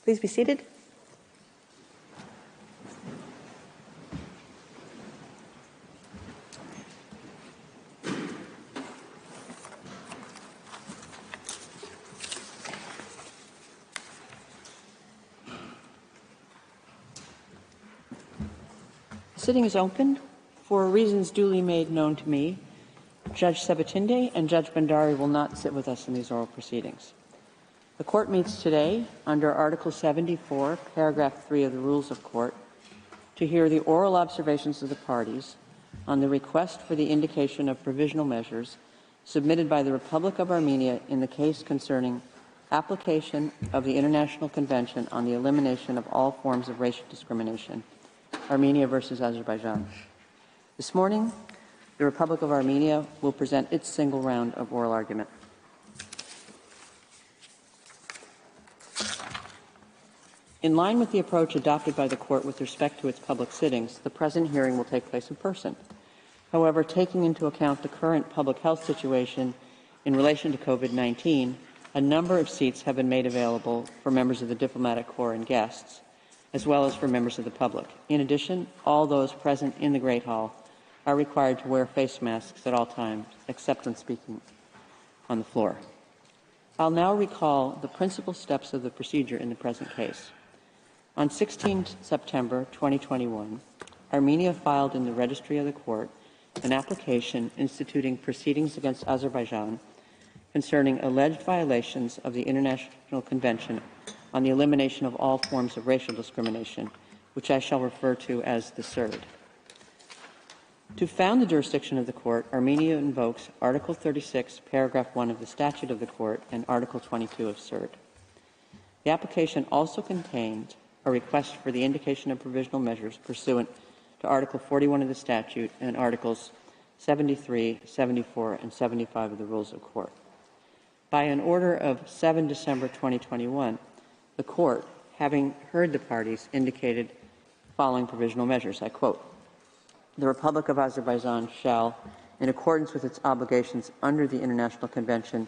Please be seated. The sitting is open. For reasons duly made known to me, Judge Sabatinde and Judge Bandari will not sit with us in these oral proceedings. The Court meets today under Article 74, Paragraph 3 of the Rules of Court to hear the oral observations of the parties on the request for the indication of provisional measures submitted by the Republic of Armenia in the case concerning application of the International Convention on the Elimination of All Forms of Racial Discrimination, Armenia versus Azerbaijan. This morning, the Republic of Armenia will present its single round of oral argument. In line with the approach adopted by the Court with respect to its public sittings, the present hearing will take place in person. However, taking into account the current public health situation in relation to COVID-19, a number of seats have been made available for members of the diplomatic corps and guests, as well as for members of the public. In addition, all those present in the Great Hall are required to wear face masks at all times, except when speaking on the floor. I'll now recall the principal steps of the procedure in the present case. On 16 September 2021, Armenia filed in the registry of the court an application instituting proceedings against Azerbaijan concerning alleged violations of the International Convention on the Elimination of All Forms of Racial Discrimination, which I shall refer to as the CERD. To found the jurisdiction of the court, Armenia invokes Article 36, Paragraph 1 of the Statute of the Court and Article 22 of CERD. The application also contained a request for the indication of provisional measures pursuant to Article 41 of the statute and Articles 73, 74, and 75 of the Rules of Court. By an order of 7 December 2021, the Court, having heard the parties, indicated the following provisional measures. I quote, "The Republic of Azerbaijan shall, in accordance with its obligations under the International Convention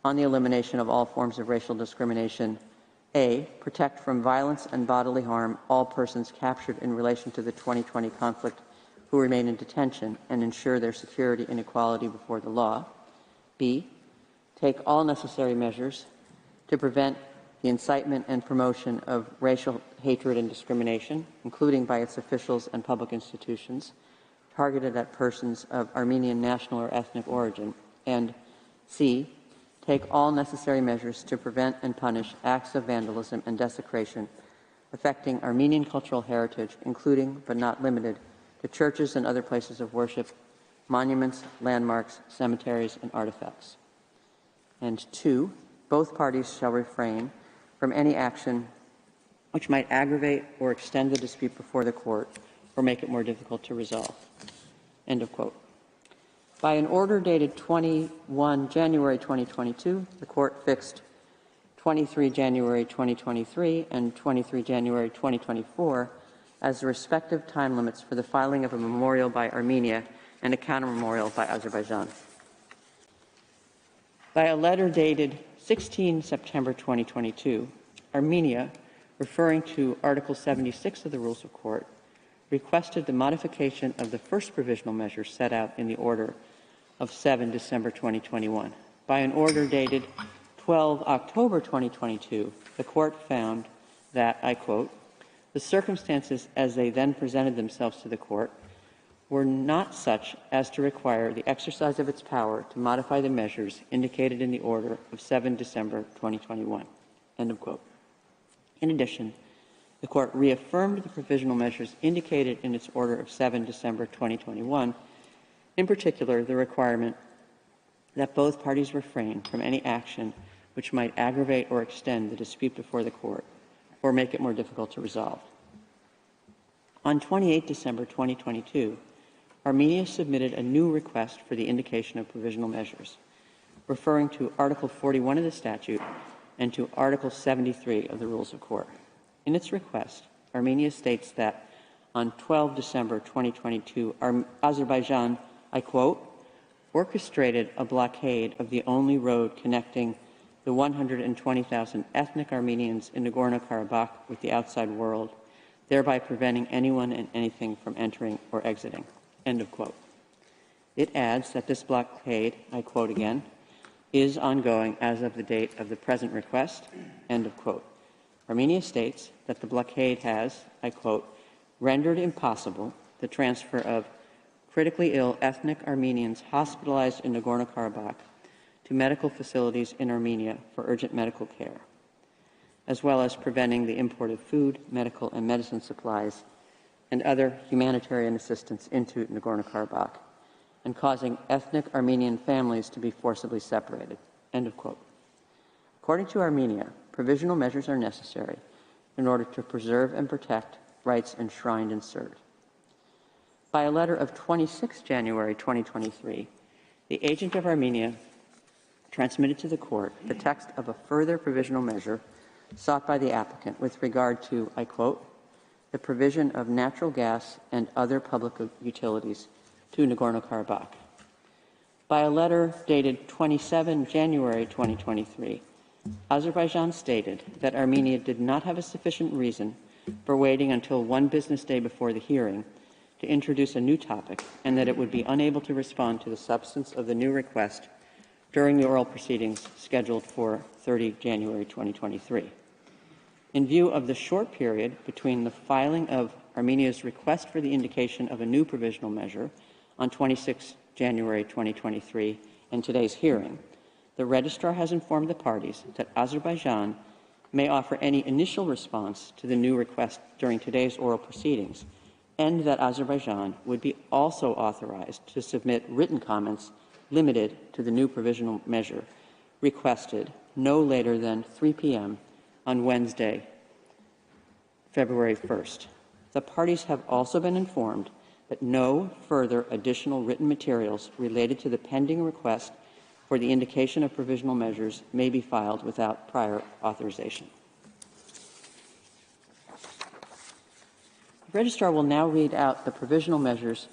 on the Elimination of All Forms of Racial Discrimination, A, protect from violence and bodily harm all persons captured in relation to the 2020 conflict who remain in detention and ensure their security and equality before the law. B, take all necessary measures to prevent the incitement and promotion of racial hatred and discrimination, including by its officials and public institutions, targeted at persons of Armenian national or ethnic origin. And C, take all necessary measures to prevent and punish acts of vandalism and desecration affecting Armenian cultural heritage, including but not limited to churches and other places of worship, monuments, landmarks, cemeteries, and artifacts. And 2, both parties shall refrain from any action which might aggravate or extend the dispute before the court or make it more difficult to resolve." End of quote. By an order dated 21 January 2022, the Court fixed 23 January 2023 and 23 January 2024 as the respective time limits for the filing of a memorial by Armenia and a counter-memorial by Azerbaijan. By a letter dated 16 September 2022, Armenia, referring to Article 76 of the Rules of Court, requested the modification of the first provisional measure set out in the order of 7 December 2021. By an order dated 12 October 2022, the Court found that, I quote, "The circumstances as they then presented themselves to the Court were not such as to require the exercise of its power to modify the measures indicated in the order of 7 December 2021. End of quote. In addition, the Court reaffirmed the provisional measures indicated in its order of 7 December 2021, in particular the requirement that both parties refrain from any action which might aggravate or extend the dispute before the Court or make it more difficult to resolve. On 28 December 2022, Armenia submitted a new request for the indication of provisional measures, referring to Article 41 of the statute and to Article 73 of the Rules of Court. In its request, Armenia states that on 12 December 2022, Azerbaijan, I quote, orchestrated a blockade of the only road connecting the 120,000 ethnic Armenians in Nagorno-Karabakh with the outside world, thereby preventing anyone and anything from entering or exiting." End of quote. It adds that this blockade, I quote again, "is ongoing as of the date of the present request." End of quote. Armenia states that the blockade has, I quote, "rendered impossible the transfer of critically ill ethnic Armenians hospitalized in Nagorno-Karabakh to medical facilities in Armenia for urgent medical care, as well as preventing the import of food, medical, and medicine supplies and other humanitarian assistance into Nagorno-Karabakh, and causing ethnic Armenian families to be forcibly separated." End of quote. According to Armenia, provisional measures are necessary in order to preserve and protect rights enshrined in CERD. By a letter of 26 January 2023, the agent of Armenia transmitted to the court the text of a further provisional measure sought by the applicant with regard to, I quote, "the provision of natural gas and other public utilities to Nagorno-Karabakh." By a letter dated 27 January 2023, Azerbaijan stated that Armenia did not have a sufficient reason for waiting until one business day before the hearing to introduce a new topic, and that it would be unable to respond to the substance of the new request during the oral proceedings scheduled for 30 January 2023. In view of the short period between the filing of Armenia's request for the indication of a new provisional measure on 26 January 2023 and today's hearing, the registrar has informed the parties that Azerbaijan may offer any initial response to the new request during today's oral proceedings, and that Azerbaijan would be also authorized to submit written comments limited to the new provisional measure requested no later than 3 p.m. on Wednesday, February 1st. The parties have also been informed that no further additional written materials related to the pending request for the indication of provisional measures may be filed without prior authorization. The registrar will now read out the provisional measures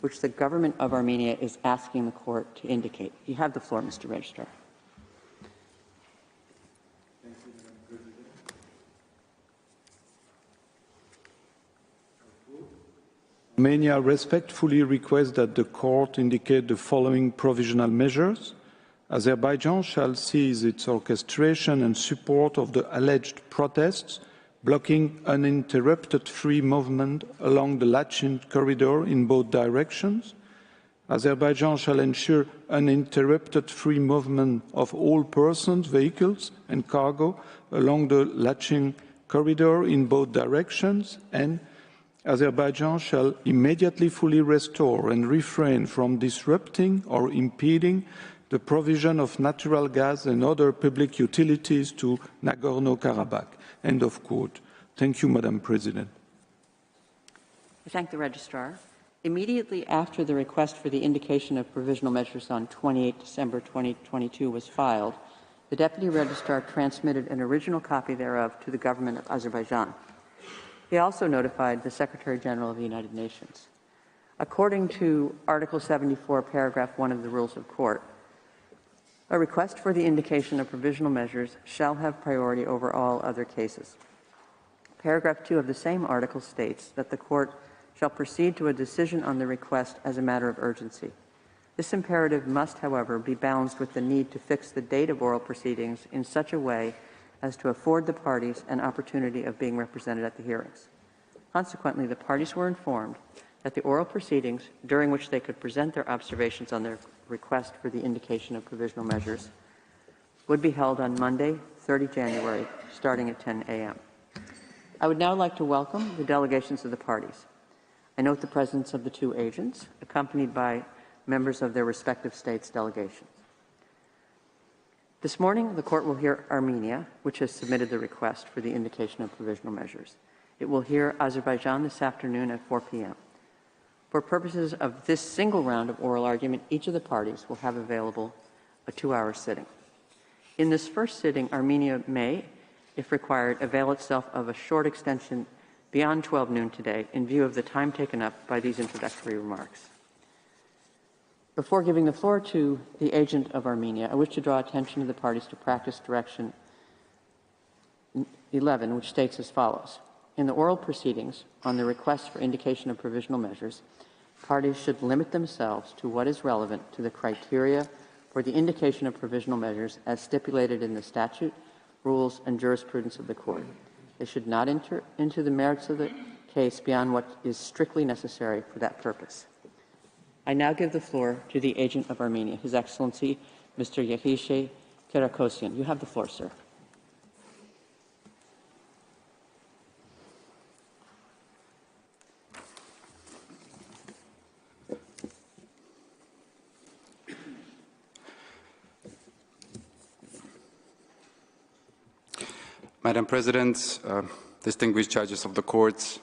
which the government of Armenia is asking the court to indicate. You have the floor, Mr. Registrar. Thank you, Madam President. Armenia respectfully requests that the court indicate the following provisional measures. Azerbaijan shall cease its orchestration and support of the alleged protests, blocking uninterrupted free movement along the Lachin corridor in both directions. Azerbaijan shall ensure uninterrupted free movement of all persons, vehicles, and cargo along the Lachin corridor in both directions, and Azerbaijan shall immediately fully restore and refrain from disrupting or impeding the provision of natural gas and other public utilities to Nagorno-Karabakh. End of quote. Thank you, Madam President. I thank the registrar. Immediately after the request for the indication of provisional measures on 28 December 2022 was filed, the Deputy Registrar transmitted an original copy thereof to the government of Azerbaijan. He also notified the Secretary General of the United Nations. According to Article 74, Paragraph 1 of the Rules of Court, a request for the indication of provisional measures shall have priority over all other cases. Paragraph 2 of the same article states that the court shall proceed to a decision on the request as a matter of urgency. This imperative must, however, be balanced with the need to fix the date of oral proceedings in such a way as to afford the parties an opportunity of being represented at the hearings. Consequently, the parties were informed that the oral proceedings, during which they could present their observations on their request for the indication of provisional measures, would be held on Monday, 30 January, starting at 10 a.m. I would now like to welcome the delegations of the parties. I note the presence of the two agents, accompanied by members of their respective states' delegations. This morning, the court will hear Armenia, which has submitted the request for the indication of provisional measures. It will hear Azerbaijan this afternoon at 4 p.m. For purposes of this single round of oral argument, each of the parties will have available a 2-hour sitting. In this first sitting, Armenia may, if required, avail itself of a short extension beyond 12 noon today in view of the time taken up by these introductory remarks. Before giving the floor to the agent of Armenia, I wish to draw attention to the parties to practice direction 11, which states as follows. In the oral proceedings on the request for indication of provisional measures, parties should limit themselves to what is relevant to the criteria for the indication of provisional measures as stipulated in the statute, rules, and jurisprudence of the court. They should not enter into the merits of the case beyond what is strictly necessary for that purpose. I now give the floor to the agent of Armenia, His Excellency, Mr. Yehishe Kerakosyan. You have the floor, sir. Madam President, distinguished judges of the court,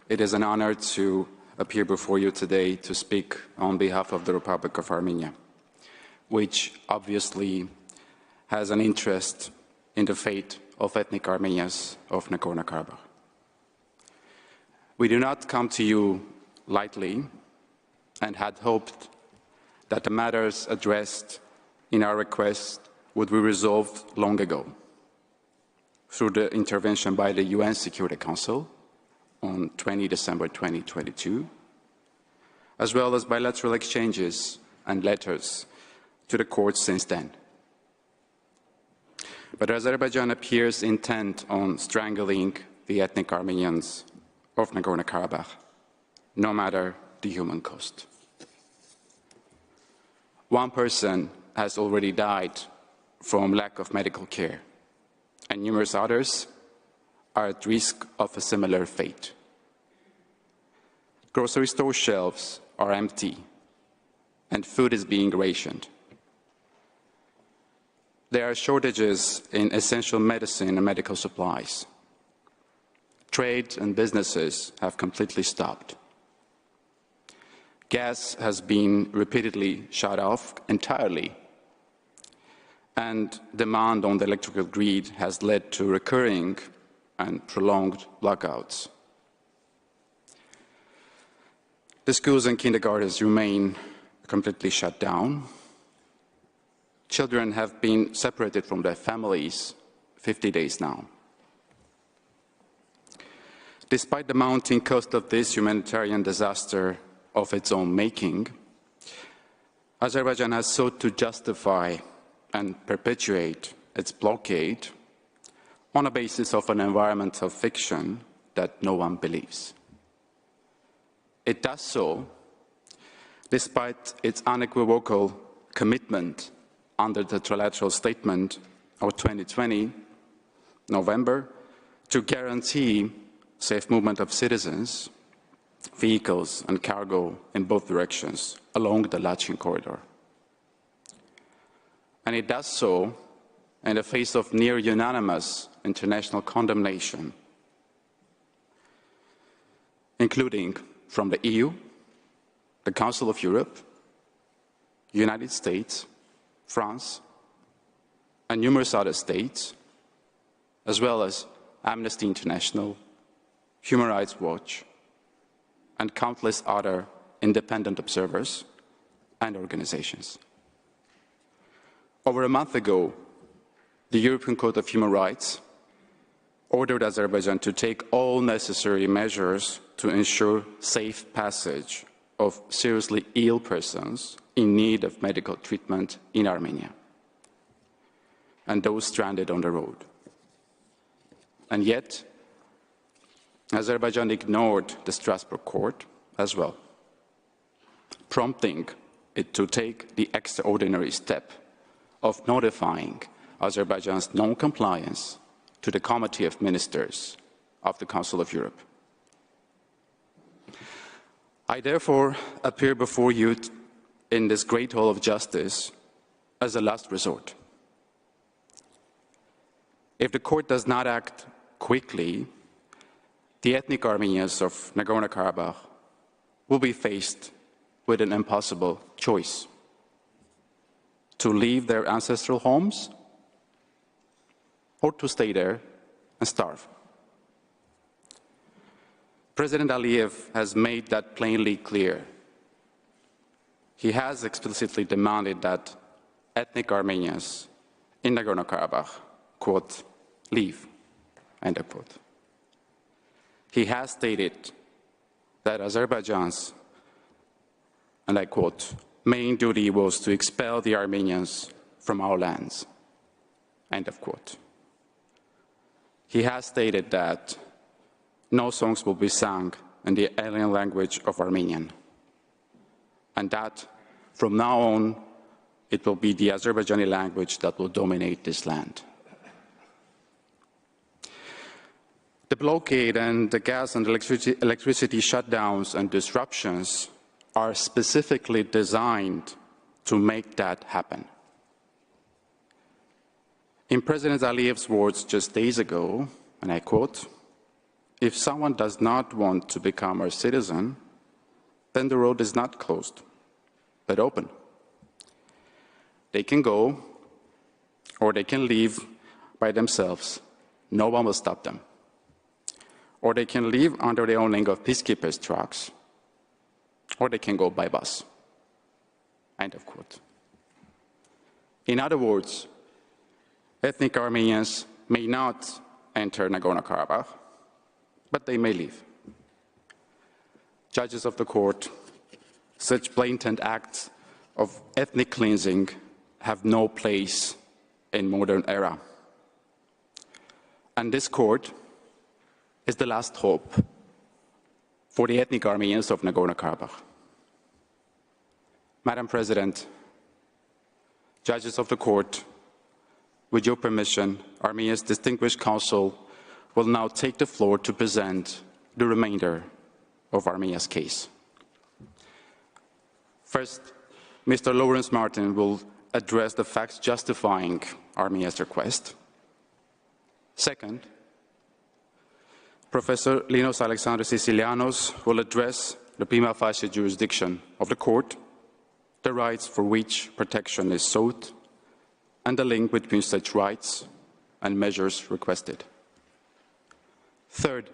it is an honor to appear before you today to speak on behalf of the Republic of Armenia, which obviously has an interest in the fate of ethnic Armenians of Nagorno-Karabakh. We do not come to you lightly and had hoped that the matters addressed in our request would be resolved long ago through the intervention by the UN Security Council on 20 December 2022, as well as bilateral exchanges and letters to the court since then. But Azerbaijan appears intent on strangling the ethnic Armenians of Nagorno-Karabakh, no matter the human cost. One person has already died from lack of medical care, and numerous others are at risk of a similar fate. Grocery store shelves are empty, and food is being rationed. There are shortages in essential medicine and medical supplies. Trade and businesses have completely stopped. Gas has been repeatedly shut off entirely, and demand on the electrical grid has led to recurring and prolonged blackouts. The schools and kindergartens remain completely shut down. Children have been separated from their families 50 days now. Despite the mounting cost of this humanitarian disaster of its own making, Azerbaijan has sought to justify and perpetuate its blockade on a basis of an environmental fiction that no one believes. It does so despite its unequivocal commitment under the trilateral statement of 2020, November, to guarantee safe movement of citizens, vehicles and cargo in both directions along the Lachin corridor. And it does so in the face of near unanimous international condemnation, including from the EU, the Council of Europe, United States, France, and numerous other states, as well as Amnesty International, Human Rights Watch, and countless other independent observers and organizations. Over a month ago, the European Court of Human Rights ordered Azerbaijan to take all necessary measures to ensure safe passage of seriously ill persons in need of medical treatment in Armenia, and those stranded on the road. And yet, Azerbaijan ignored the Strasbourg court as well, prompting it to take the extraordinary step of notifying Azerbaijan's non-compliance to the Committee of Ministers of the Council of Europe. I therefore appear before you in this great hall of justice as a last resort. If the court does not act quickly, the ethnic Armenians of Nagorno-Karabakh will be faced with an impossible choice: to leave their ancestral homes or to stay there and starve. President Aliyev has made that plainly clear. he has explicitly demanded that ethnic Armenians in Nagorno-Karabakh, quote, leave, end of quote. He has stated that Azerbaijan's, and I quote, main duty was to expel the Armenians from our lands, end of quote. He has stated that no songs will be sung in the alien language of Armenian, and that from now on, it will be the Azerbaijani language that will dominate this land. The blockade and the gas and electricity shutdowns and disruptions are specifically designed to make that happen. In President Aliyev's words just days ago, and I quote, if someone does not want to become our citizen, then the road is not closed, but open. They can go, or they can leave by themselves. No one will stop them. Or they can leave under the owning of peacekeepers' trucks, or they can go by bus. End of quote. In other words, ethnic Armenians may not enter Nagorno-Karabakh, but they may leave. Judges of the court, such blatant acts of ethnic cleansing have no place in modern era. And this court is the last hope for the ethnic Armenians of Nagorno-Karabakh. Madam President, judges of the court, with your permission, Armenia's distinguished counsel will now take the floor to present the remainder of Armenia's case. First, Mr. Lawrence Martin will address the facts justifying Armenia's request. Second, Professor Linos Alexandros Sicilianos will address the prima facie jurisdiction of the court, the rights for which protection is sought, and the link between such rights and measures requested. Third,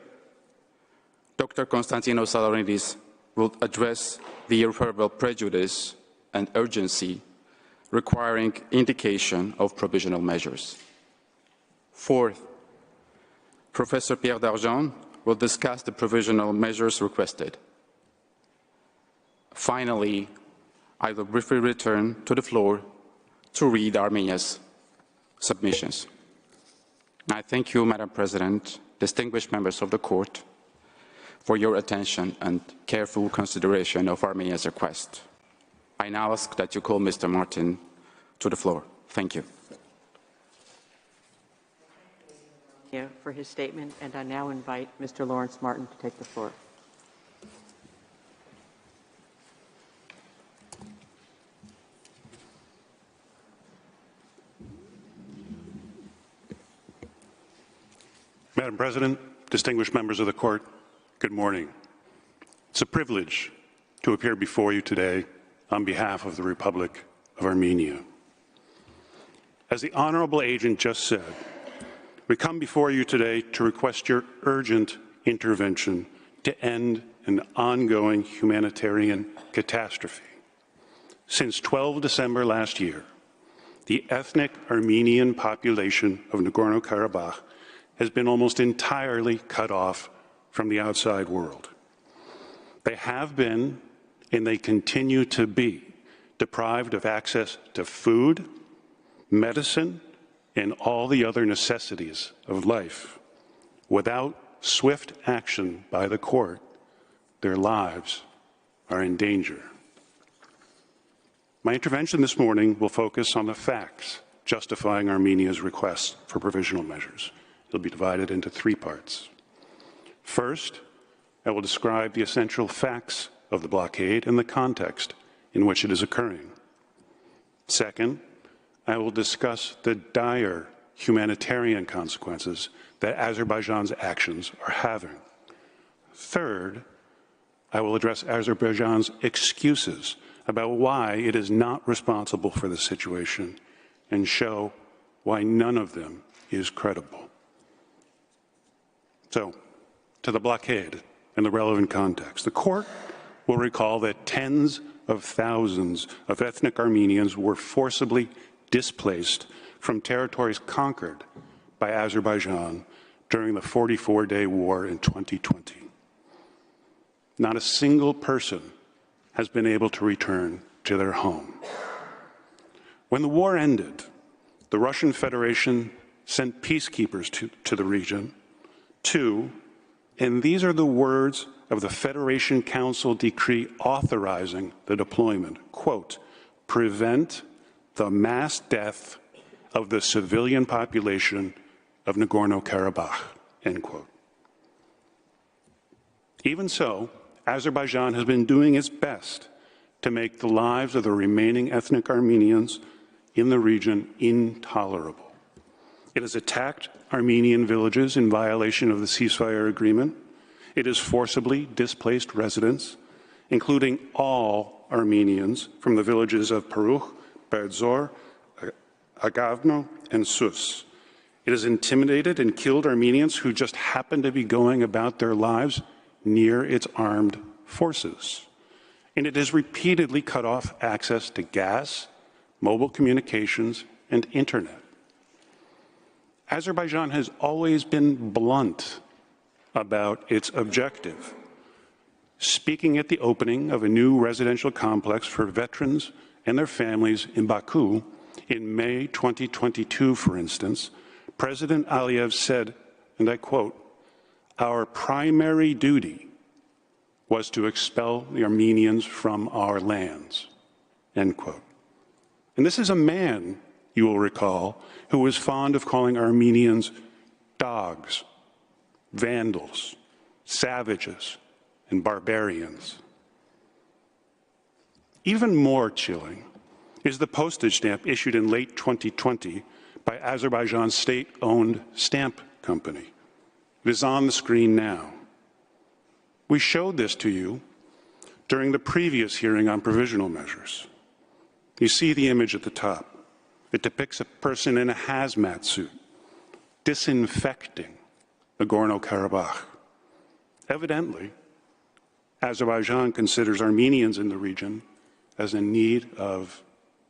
Dr. Konstantinos Saloridis will address the irreparable prejudice and urgency requiring indication of provisional measures. Fourth, Professor Pierre Dargent will discuss the provisional measures requested. Finally, I will briefly return to the floor to read Armenia's submissions. I thank you, Madam President, distinguished members of the court, for your attention and careful consideration of Armenia's request. I now ask that you call Mr. Martin to the floor. Thank you. For his statement, and I now invite Mr. Lawrence Martin to take the floor. Madam President, distinguished members of the court, good morning. It's a privilege to appear before you today on behalf of the Republic of Armenia. As the Honorable Agent just said, we come before you today to request your urgent intervention to end an ongoing humanitarian catastrophe. Since 12 December last year, the ethnic Armenian population of Nagorno-Karabakh has been almost entirely cut off from the outside world. They have been, and they continue to be, deprived of access to food, medicine, and all the other necessities of life. Without swift action by the court, their lives are in danger. My intervention this morning will focus on the facts justifying Armenia's request for provisional measures. It'll be divided into three parts. First, I will describe the essential facts of the blockade and the context in which it is occurring. Second, I will discuss the dire humanitarian consequences that Azerbaijan's actions are having. Third, I will address Azerbaijan's excuses about why it is not responsible for the situation and show why none of them is credible. So, to the blockade and the relevant context. The court will recall that tens of thousands of ethnic Armenians were forcibly displaced from territories conquered by Azerbaijan during the 44-day war in 2020. Not a single person has been able to return to their home. When the war ended, the Russian Federation sent peacekeepers to the region to, and these are the words of the Federation Council decree authorizing the deployment, quote, prevent the mass death of the civilian population of Nagorno-Karabakh, end quote. Even so, Azerbaijan has been doing its best to make the lives of the remaining ethnic Armenians in the region intolerable. It has attacked Armenian villages in violation of the ceasefire agreement. It has forcibly displaced residents, including all Armenians from the villages of Parukh, Berdzor, Agavno, and Sus. It has intimidated and killed Armenians who just happened to be going about their lives near its armed forces. And it has repeatedly cut off access to gas, mobile communications, and internet. Azerbaijan has always been blunt about its objective. Speaking at the opening of a new residential complex for veterans and their families in Baku in May 2022, for instance, President Aliyev said, and I quote, "Our primary duty was to expel the Armenians from our lands," end quote. And this is a man, you will recall, who was fond of calling Armenians dogs, vandals, savages, and barbarians. Even more chilling is the postage stamp issued in late 2020 by Azerbaijan's state-owned stamp company. It is on the screen now. We showed this to you during the previous hearing on provisional measures. You see the image at the top. It depicts a person in a hazmat suit disinfecting Nagorno-Karabakh. Evidently, Azerbaijan considers Armenians in the region as in need of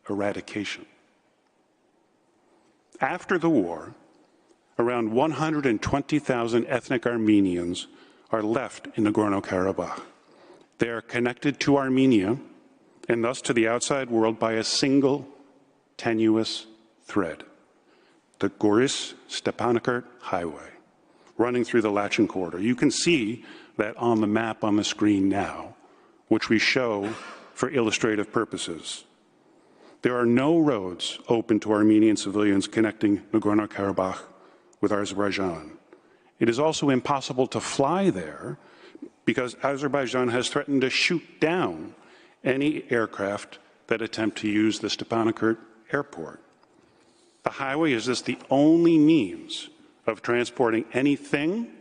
eradication. After the war, around 120,000 ethnic Armenians are left in Nagorno-Karabakh. They are connected to Armenia and thus to the outside world by a single tenuous thread, the Goris-Stepanakert Highway, running through the Lachin corridor. You can see that on the map on the screen now, which we show for illustrative purposes. There are no roads open to Armenian civilians connecting Nagorno-Karabakh with Azerbaijan. It is also impossible to fly there because Azerbaijan has threatened to shoot down any aircraft that attempt to use the Stepanakert airport. The highway is thus the only means of transporting anything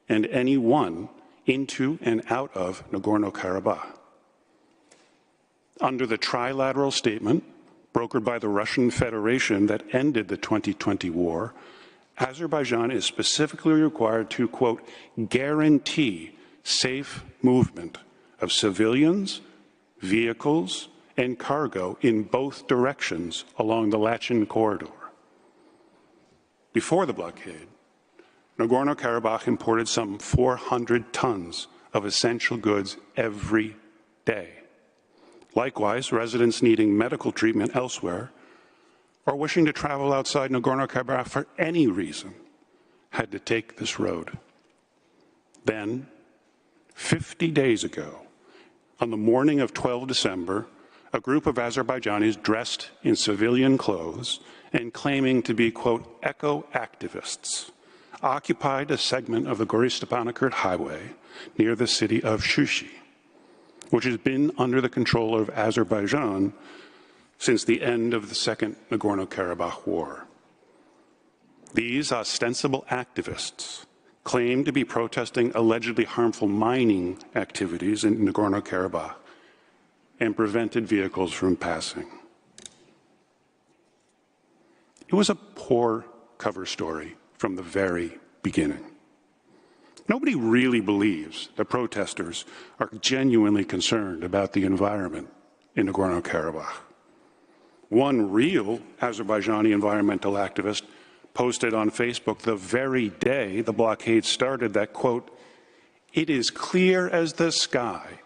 and anyone into and out of Nagorno-Karabakh. Under the trilateral statement brokered by the Russian Federation that ended the 2020 war, Azerbaijan is specifically required to, quote, guarantee safe movement of civilians, vehicles, and cargo in both directions along the Lachin corridor. Before the blockade, Nagorno-Karabakh imported some 400 tons of essential goods every day. Likewise, residents needing medical treatment elsewhere or wishing to travel outside Nagorno-Karabakh for any reason had to take this road. Then, 50 days ago, on the morning of 12 December, a group of Azerbaijanis dressed in civilian clothes and claiming to be, quote, eco-activists occupied a segment of the Goris-Stepanakert Highway near the city of Shushi, which has been under the control of Azerbaijan since the end of the Second Nagorno-Karabakh War. These ostensible activists claim to be protesting allegedly harmful mining activities in Nagorno-Karabakh and prevented vehicles from passing. It was a poor cover story from the very beginning. Nobody really believes that protesters are genuinely concerned about the environment in Nagorno-Karabakh. One real Azerbaijani environmental activist posted on Facebook the very day the blockade started that, quote, "It is clear as the sky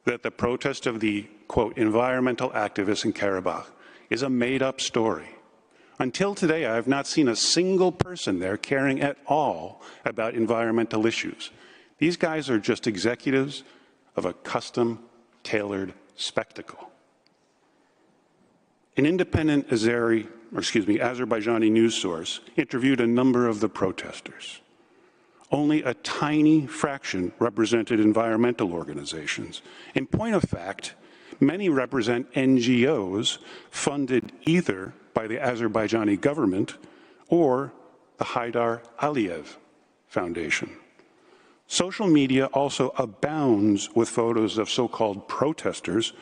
that the protest of the, quote, environmental activists in Karabakh is a made-up story. Until today, I have not seen a single person there caring at all about environmental issues. These guys are just executives of a custom-tailored spectacle." An independent Azerbaijani news source interviewed a number of the protesters. Only a tiny fraction represented environmental organizations. In point of fact, many represent NGOs funded either by the Azerbaijani government or the Haydar Aliyev Foundation. Social media also abounds with photos of so-called protesters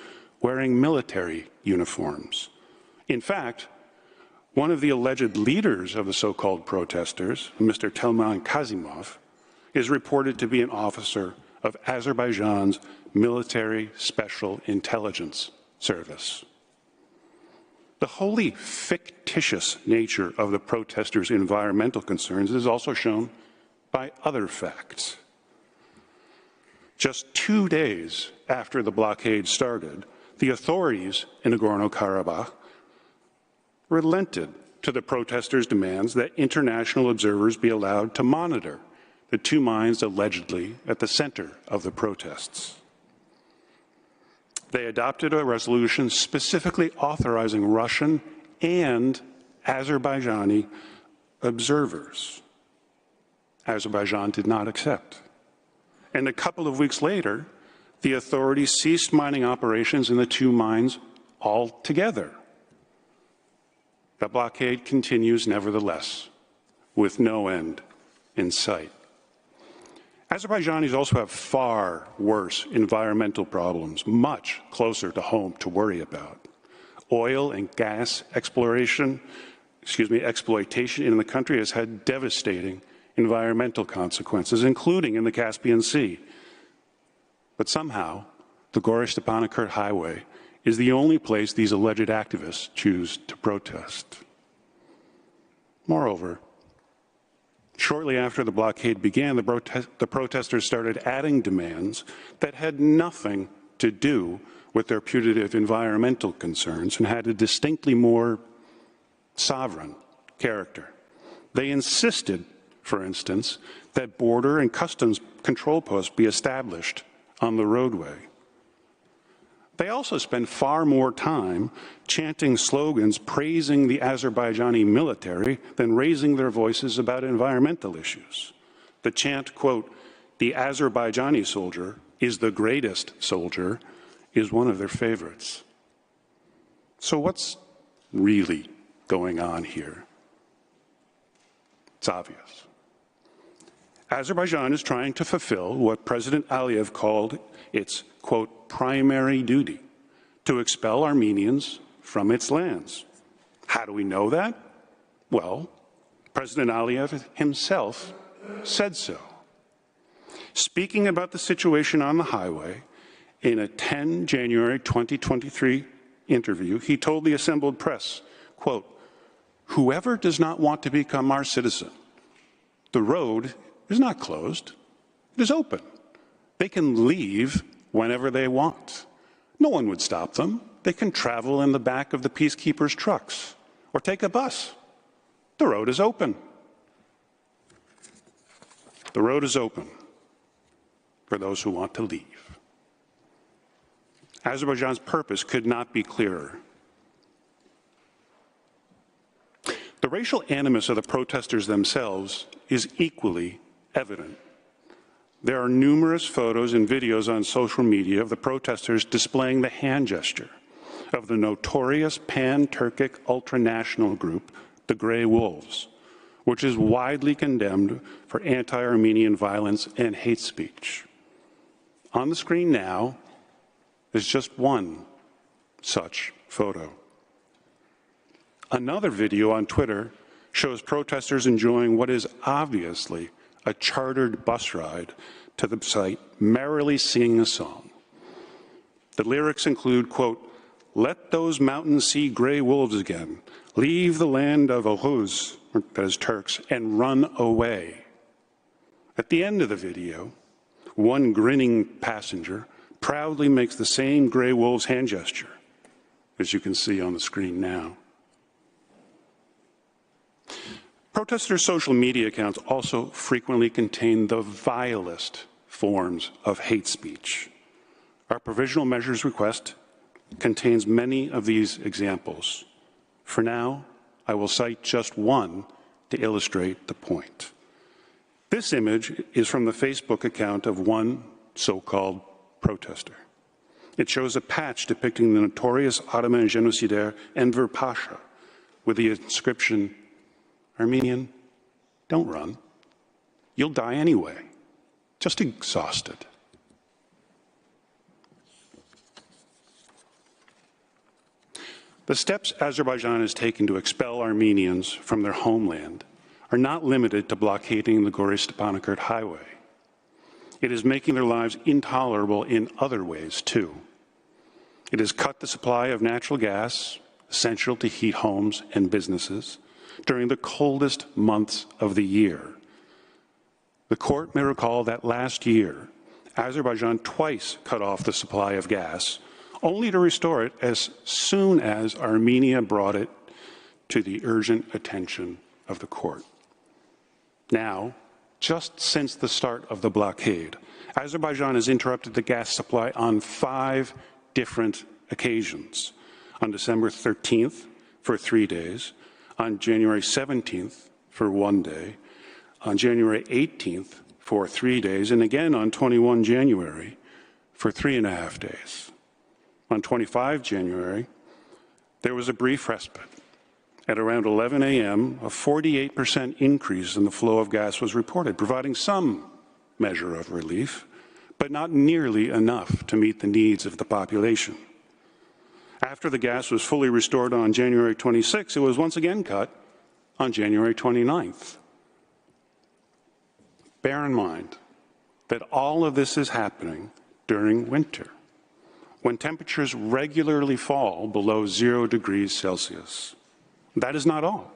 wearing military uniforms. In fact, one of the alleged leaders of the so-called protesters, Mr. Telman Kazimov, is reported to be an officer of Azerbaijan's military special intelligence service. The wholly fictitious nature of the protesters' environmental concerns is also shown by other facts. Just 2 days after the blockade started, the authorities in Nagorno-Karabakh relented to the protesters' demands that international observers be allowed to monitor the two mines allegedly at the center of the protests. They adopted a resolution specifically authorizing Russian and Azerbaijani observers. Azerbaijan did not accept. And a couple of weeks later, the authorities ceased mining operations in the two mines altogether. The blockade continues nevertheless, with no end in sight. Azerbaijanis also have far worse environmental problems, much closer to home to worry about. Oil and gas exploitation in the country has had devastating environmental consequences, including in the Caspian Sea. But somehow, the Gorey-Stepanakert Highway is the only place these alleged activists choose to protest. Moreover, shortly after the blockade began, the protesters started adding demands that had nothing to do with their putative environmental concerns and had a distinctly more sovereign character. They insisted, for instance, that border and customs control posts be established on the roadway. They also spend far more time chanting slogans praising the Azerbaijani military than raising their voices about environmental issues. The chant, quote, "The Azerbaijani soldier is the greatest soldier," is one of their favorites. So what's really going on here? It's obvious. Azerbaijan is trying to fulfill what President Aliyev called its, quote, primary duty, to expel Armenians from its lands. How do we know that? Well, President Aliyev himself said so. Speaking about the situation on the highway in a 10 January 2023 interview, he told the assembled press, quote, "Whoever does not want to become our citizen, the road is not closed, it is open. They can leave whenever they want. No one would stop them. They can travel in the back of the peacekeepers' trucks or take a bus. The road is open." The road is open for those who want to leave. Azerbaijan's purpose could not be clearer. The racial animus of the protesters themselves is equally evident. There are numerous photos and videos on social media of the protesters displaying the hand gesture of the notorious pan-Turkic ultranational group, the Grey Wolves, which is widely condemned for anti-Armenian violence and hate speech. On the screen now is just one such photo. Another video on Twitter shows protesters enjoying what is obviously a chartered bus ride to the site, merrily singing a song. The lyrics include, quote, Let those mountains see gray wolves again. Leave the land of Oghuz, that is Turks, and run away. At the end of the video, one grinning passenger proudly makes the same gray wolves hand gesture, as you can see on the screen now. Protesters' social media accounts also frequently contain the vilest forms of hate speech. Our provisional measures request contains many of these examples. For now, I will cite just one to illustrate the point. This image is from the Facebook account of one so-called protester. It shows a patch depicting the notorious Ottoman genocidaire Enver Pasha with the inscription, "Armenian, don't run. You'll die anyway, just exhausted." The steps Azerbaijan has taken to expel Armenians from their homeland are not limited to blockading the Goris-Stepanakert highway. It is making their lives intolerable in other ways, too. It has cut the supply of natural gas, essential to heat homes and businesses, during the coldest months of the year. The court may recall that last year, Azerbaijan twice cut off the supply of gas, only to restore it as soon as Armenia brought it to the urgent attention of the court. Now, just since the start of the blockade, Azerbaijan has interrupted the gas supply on 5 different occasions. On December 13th for 3 days, on January 17th for 1 day, on January 18th for 3 days, and again on 21 January for 3.5 days. On 25 January, there was a brief respite. At around 11 a.m., a 48% increase in the flow of gas was reported, providing some measure of relief, but not nearly enough to meet the needs of the population. After the gas was fully restored on January 26, it was once again cut on January 29th. Bear in mind that all of this is happening during winter, when temperatures regularly fall below 0 degrees Celsius. That is not all.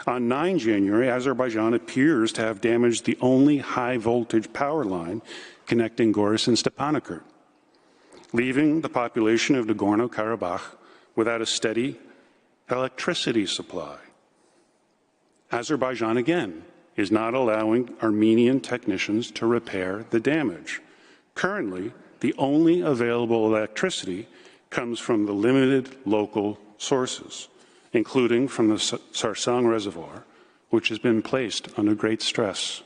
On 9 January, Azerbaijan appears to have damaged the only high-voltage power line connecting Goris and Stepanakert, leaving the population of Nagorno-Karabakh without a steady electricity supply. Azerbaijan, again, is not allowing Armenian technicians to repair the damage. Currently, the only available electricity comes from the limited local sources, including from the Sarsang Reservoir, which has been placed under great stress.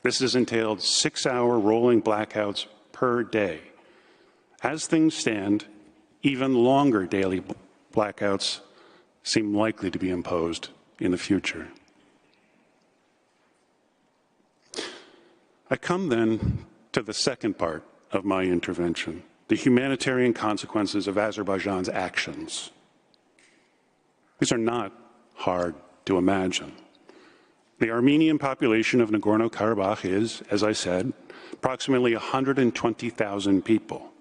This has entailed 6-hour rolling blackouts per day. As things stand, even longer daily blackouts seem likely to be imposed in the future. I come then to the second part of my intervention, the humanitarian consequences of Azerbaijan's actions. These are not hard to imagine. The Armenian population of Nagorno-Karabakh is, as I said, approximately 120,000 people.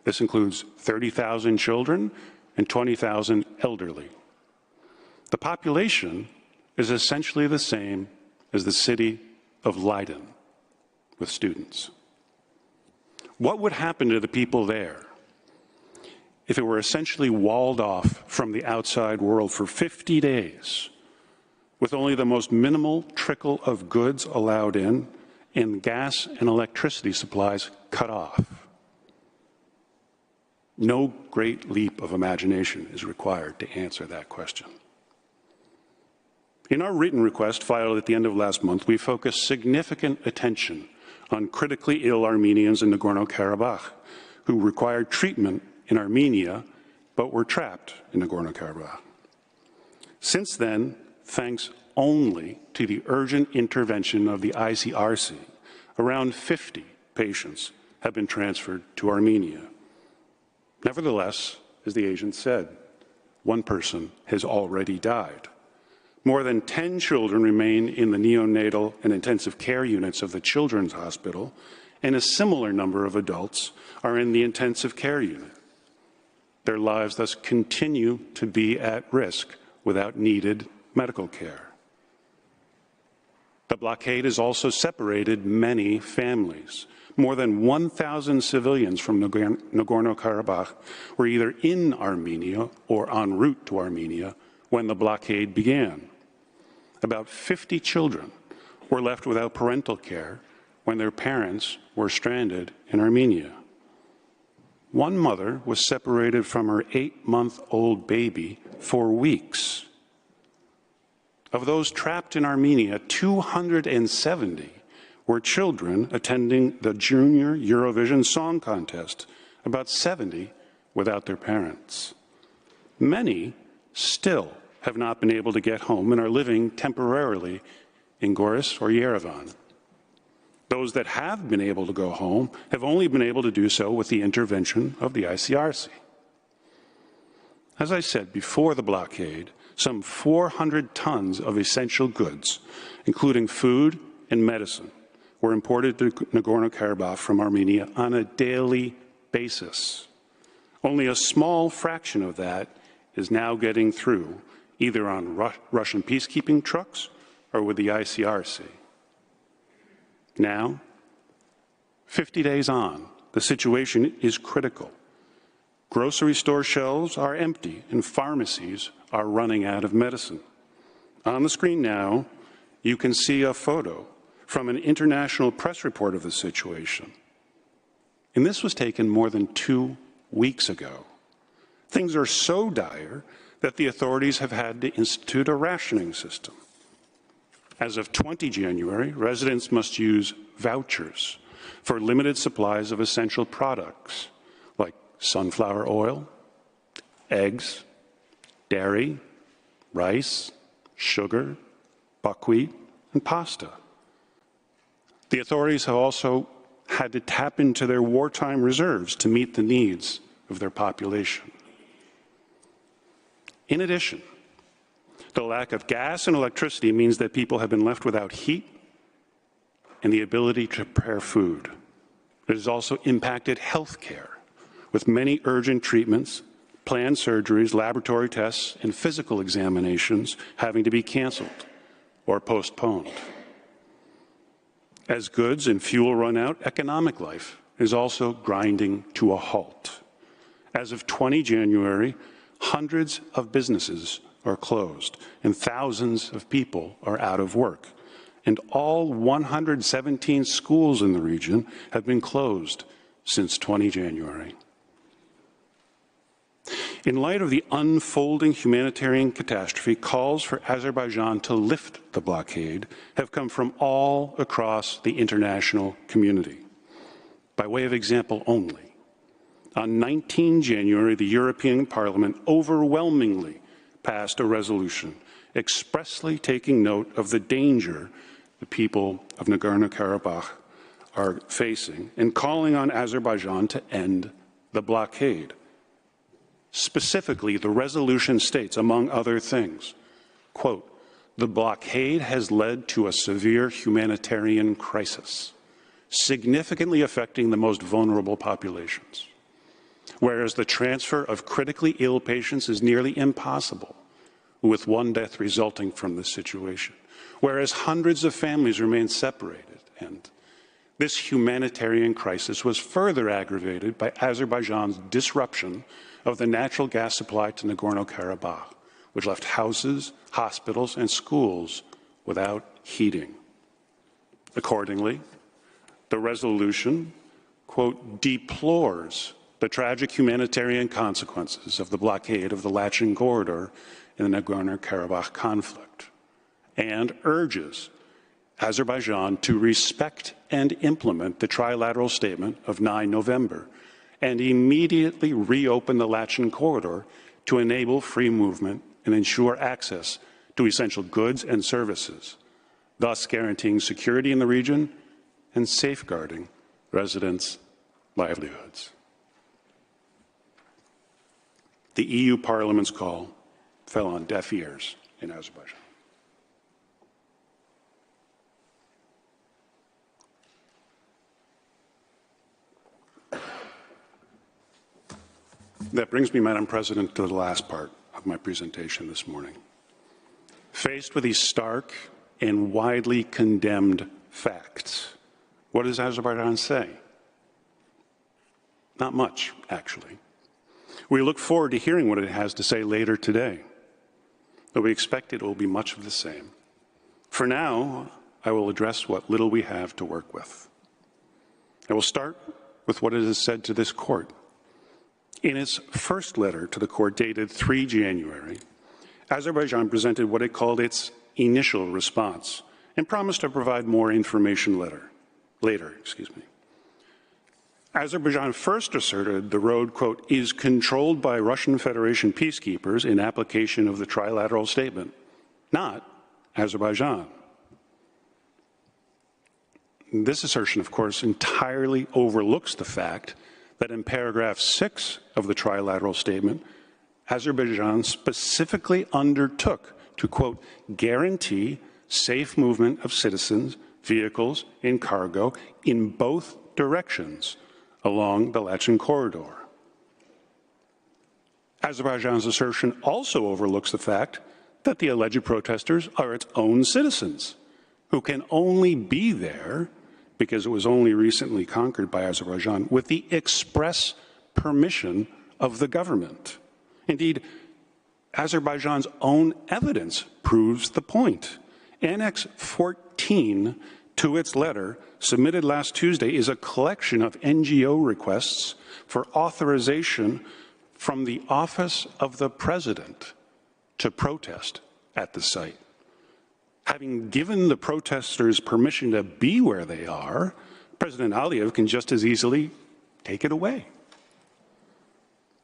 This includes 30,000 children and 20,000 elderly. The population is essentially the same as the city of Leiden with students. What would happen to the people there if it were essentially walled off from the outside world for 50 days, with only the most minimal trickle of goods allowed in and gas and electricity supplies cut off? No great leap of imagination is required to answer that question. In our written request filed at the end of last month, we focused significant attention on critically ill Armenians in Nagorno-Karabakh who required treatment in Armenia but were trapped in Nagorno-Karabakh. Since then, thanks only to the urgent intervention of the ICRC, around 50 patients have been transferred to Armenia. Nevertheless, as the agent said, 1 person has already died. More than 10 children remain in the neonatal and intensive care units of the Children's Hospital, and a similar number of adults are in the intensive care unit. Their lives thus continue to be at risk without needed medical care. The blockade has also separated many families. More than 1,000 civilians from Nagorno-Karabakh were either in Armenia or en route to Armenia when the blockade began. About 50 children were left without parental care when their parents were stranded in Armenia. One mother was separated from her 8-month-old baby for weeks. Of those trapped in Armenia, 270 were children attending the Junior Eurovision Song Contest, about 70 without their parents. Many still have not been able to get home and are living temporarily in Goris or Yerevan. Those that have been able to go home have only been able to do so with the intervention of the ICRC. As I said before the blockade, some 400 tons of essential goods, including food and medicine, were imported to Nagorno-Karabakh from Armenia on a daily basis. Only a small fraction of that is now getting through, either on Russian peacekeeping trucks or with the ICRC. Now, 50 days on, the situation is critical. Grocery store shelves are empty and pharmacies are running out of medicine. On the screen now, you can see a photo from an international press report of the situation. And this was taken more than 2 weeks ago. Things are so dire that the authorities have had to institute a rationing system. As of 20 January, residents must use vouchers for limited supplies of essential products like sunflower oil, eggs, dairy, rice, sugar, buckwheat, and pasta. The authorities have also had to tap into their wartime reserves to meet the needs of their population. In addition, the lack of gas and electricity means that people have been left without heat and the ability to prepare food. It has also impacted health care, with many urgent treatments, planned surgeries, laboratory tests, and physical examinations having to be canceled or postponed. As goods and fuel run out, economic life is also grinding to a halt. As of 20 January, hundreds of businesses are closed and thousands of people are out of work. And all 117 schools in the region have been closed since 20 January. In light of the unfolding humanitarian catastrophe, calls for Azerbaijan to lift the blockade have come from all across the international community. By way of example only, on 19 January, the European Parliament overwhelmingly passed a resolution expressly taking note of the danger the people of Nagorno-Karabakh are facing and calling on Azerbaijan to end the blockade. Specifically, the resolution states, among other things, quote, "The blockade has led to a severe humanitarian crisis, significantly affecting the most vulnerable populations. Whereas the transfer of critically ill patients is nearly impossible, with one death resulting from this situation. Whereas hundreds of families remain separated, and this humanitarian crisis was further aggravated by Azerbaijan's disruption of the natural gas supply to Nagorno-Karabakh, which left houses, hospitals, and schools without heating. Accordingly, the resolution, quote, deplores the tragic humanitarian consequences of the blockade of the Lachin corridor in the Nagorno-Karabakh conflict, and urges Azerbaijan to respect and implement the trilateral statement of 9 November and immediately reopen the Lachin corridor to enable free movement and ensure access to essential goods and services, thus guaranteeing security in the region and safeguarding residents' livelihoods. The EU Parliament's call fell on deaf ears in Azerbaijan. That brings me, Madam President, to the last part of my presentation this morning. Faced with these stark and widely condemned facts, what does Azerbaijan say? Not much, actually. We look forward to hearing what it has to say later today, but we expect it will be much of the same. For now, I will address what little we have to work with. I will start with what it has said to this court. In its first letter to the court dated 3 January, Azerbaijan presented what it called its initial response and promised to provide more information later. Azerbaijan first asserted the road, quote, is controlled by Russian Federation peacekeepers in application of the trilateral statement, not Azerbaijan. This assertion, of course, entirely overlooks the fact that in paragraph 6 of the trilateral statement, Azerbaijan specifically undertook to, quote, guarantee safe movement of citizens, vehicles, and cargo in both directions along the Lachin corridor. Azerbaijan's assertion also overlooks the fact that the alleged protesters are its own citizens, who can only be there because it was only recently conquered by Azerbaijan with the express permission of the government. Indeed, Azerbaijan's own evidence proves the point. Annex 14 to its letter, submitted last Tuesday, is a collection of NGO requests for authorization from the Office of the President to protest at the site. Having given the protesters permission to be where they are, President Aliyev can just as easily take it away.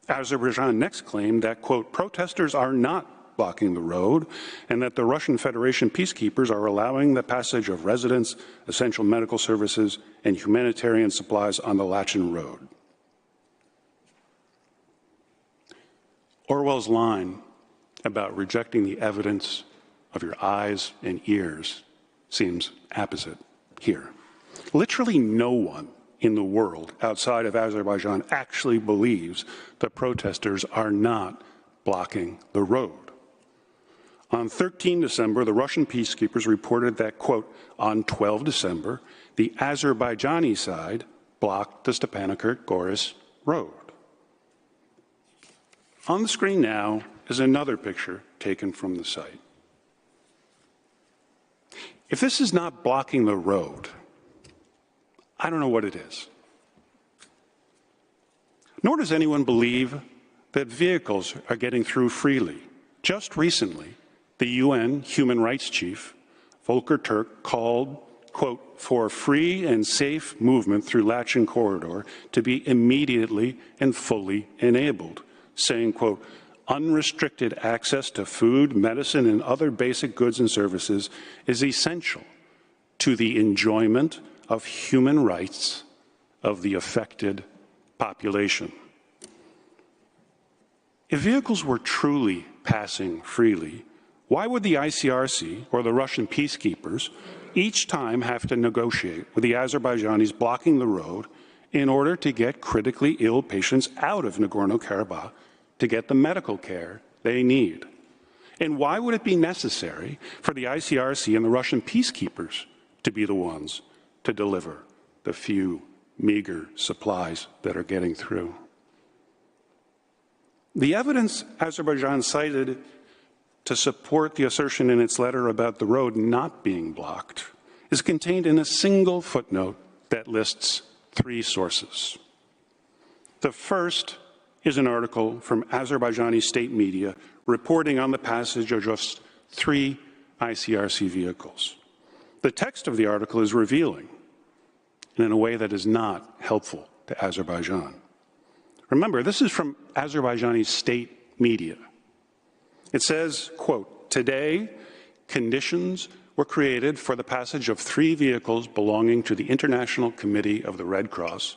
Azerbaijan next claimed that, quote, protesters are not blocking the road and that the Russian Federation peacekeepers are allowing the passage of residents, essential medical services, and humanitarian supplies on the Lachin road. Orwell's line about rejecting the evidence of your eyes and ears seems apposite here. Literally no one in the world outside of Azerbaijan actually believes the protesters are not blocking the road. On 13 December, the Russian peacekeepers reported that, quote, on 12 December, the Azerbaijani side blocked the Stepanakert-Goris road. On the screen now is another picture taken from the site. If this is not blocking the road, I don't know what it is. Nor does anyone believe that vehicles are getting through freely. Just recently, the UN Human Rights Chief, Volker Turk, called, quote, for free and safe movement through Lachin corridor to be immediately and fully enabled, saying, quote, unrestricted access to food, medicine, and other basic goods and services is essential to the enjoyment of human rights of the affected population. If vehicles were truly passing freely, why would the ICRC or the Russian peacekeepers each time have to negotiate with the Azerbaijanis blocking the road in order to get critically ill patients out of Nagorno-Karabakh to get the medical care they need? And why would it be necessary for the ICRC and the Russian peacekeepers to be the ones to deliver the few meager supplies that are getting through? The evidence Azerbaijan cited to support the assertion in its letter about the road not being blocked is contained in a single footnote that lists 3 sources. The first is an article from Azerbaijani state media reporting on the passage of just 3 ICRC vehicles. The text of the article is revealing and in a way that is not helpful to Azerbaijan. Remember, this is from Azerbaijani state media. It says, quote, today, conditions were created for the passage of 3 vehicles belonging to the International Committee of the Red Cross,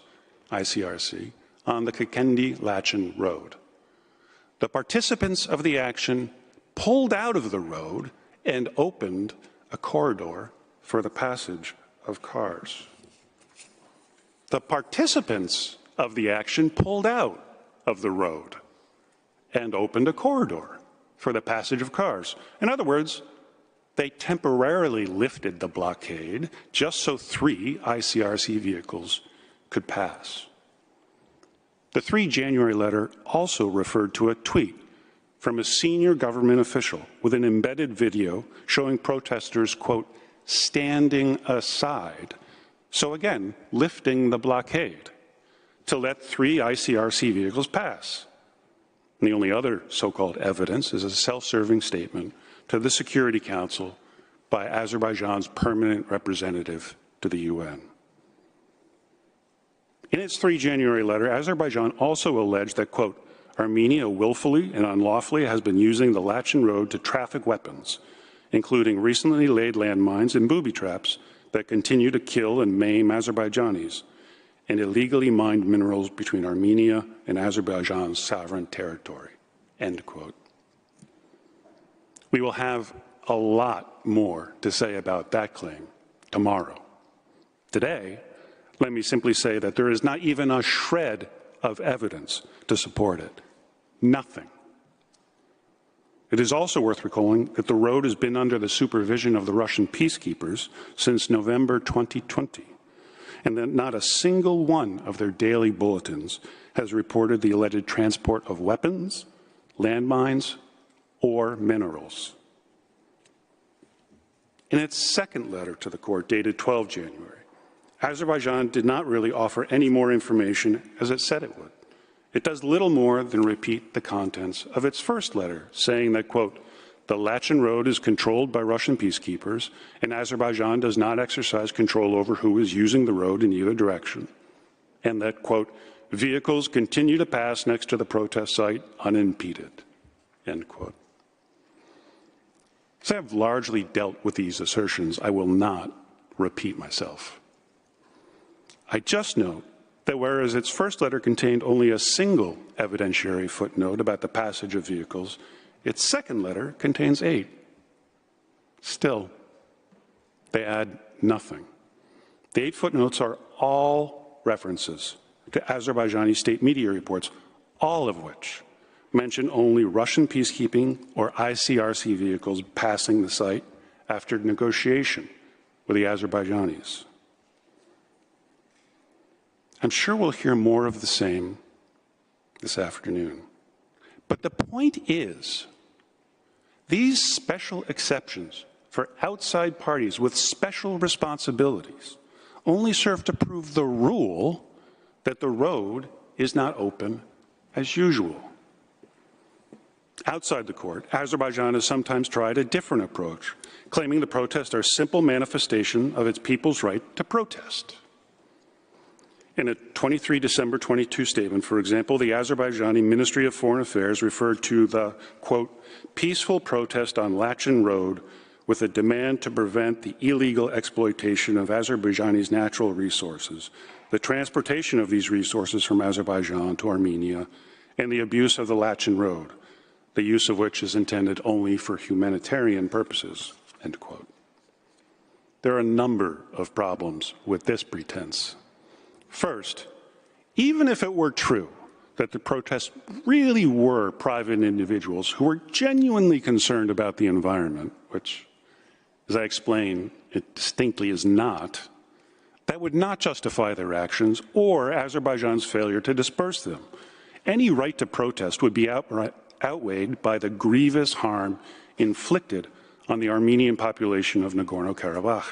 ICRC, on the Kakendi-Lachin road. The participants of the action pulled out of the road and opened a corridor for the passage of cars. The participants of the action pulled out of the road and opened a corridor for the passage of cars. In other words, they temporarily lifted the blockade just so 3 ICRC vehicles could pass. The 3 January letter also referred to a tweet from a senior government official with an embedded video showing protesters, quote, standing aside. So again, lifting the blockade to let 3 ICRC vehicles pass. And the only other so-called evidence is a self-serving statement to the Security Council by Azerbaijan's permanent representative to the UN. In its 3 January letter, Azerbaijan also alleged that, quote, Armenia willfully and unlawfully has been using the Lachin Road to traffic weapons, including recently laid landmines and booby traps that continue to kill and maim Azerbaijanis, and illegally mined minerals between Armenia and Azerbaijan's sovereign territory, end quote. We will have a lot more to say about that claim tomorrow. Today, let me simply say that there is not even a shred of evidence to support it. Nothing. It is also worth recalling that the road has been under the supervision of the Russian peacekeepers since November 2020, and that not a single one of their daily bulletins has reported the alleged transport of weapons, landmines, or minerals. In its second letter to the court, dated 12 January, Azerbaijan did not really offer any more information as it said it would. It does little more than repeat the contents of its first letter, saying that, quote, the Lachin Road is controlled by Russian peacekeepers, and Azerbaijan does not exercise control over who is using the road in either direction, and that, quote, vehicles continue to pass next to the protest site unimpeded, end quote. As I have largely dealt with these assertions, I will not repeat myself. I just note that whereas its first letter contained only a single evidentiary footnote about the passage of vehicles, its second letter contains 8. Still, they add nothing. The 8 footnotes are all references to Azerbaijani state media reports, all of which mention only Russian peacekeeping or ICRC vehicles passing the site after negotiation with the Azerbaijanis. I'm sure we'll hear more of the same this afternoon. But the point is, these special exceptions for outside parties with special responsibilities only serve to prove the rule that the road is not open as usual. Outside the court, Azerbaijan has sometimes tried a different approach, claiming the protests are a simple manifestation of its people's right to protest. In a 23 December 22 statement, for example, the Azerbaijani Ministry of Foreign Affairs referred to the, quote, peaceful protest on Lachin Road with a demand to prevent the illegal exploitation of Azerbaijani's natural resources, the transportation of these resources from Azerbaijan to Armenia, and the abuse of the Lachin Road, the use of which is intended only for humanitarian purposes, end quote. There are a number of problems with this pretense. First, even if it were true that the protests really were private individuals who were genuinely concerned about the environment, which, as I explained, it distinctly is not, that would not justify their actions or Azerbaijan's failure to disperse them. Any right to protest would be outweighed by the grievous harm inflicted on the Armenian population of Nagorno-Karabakh.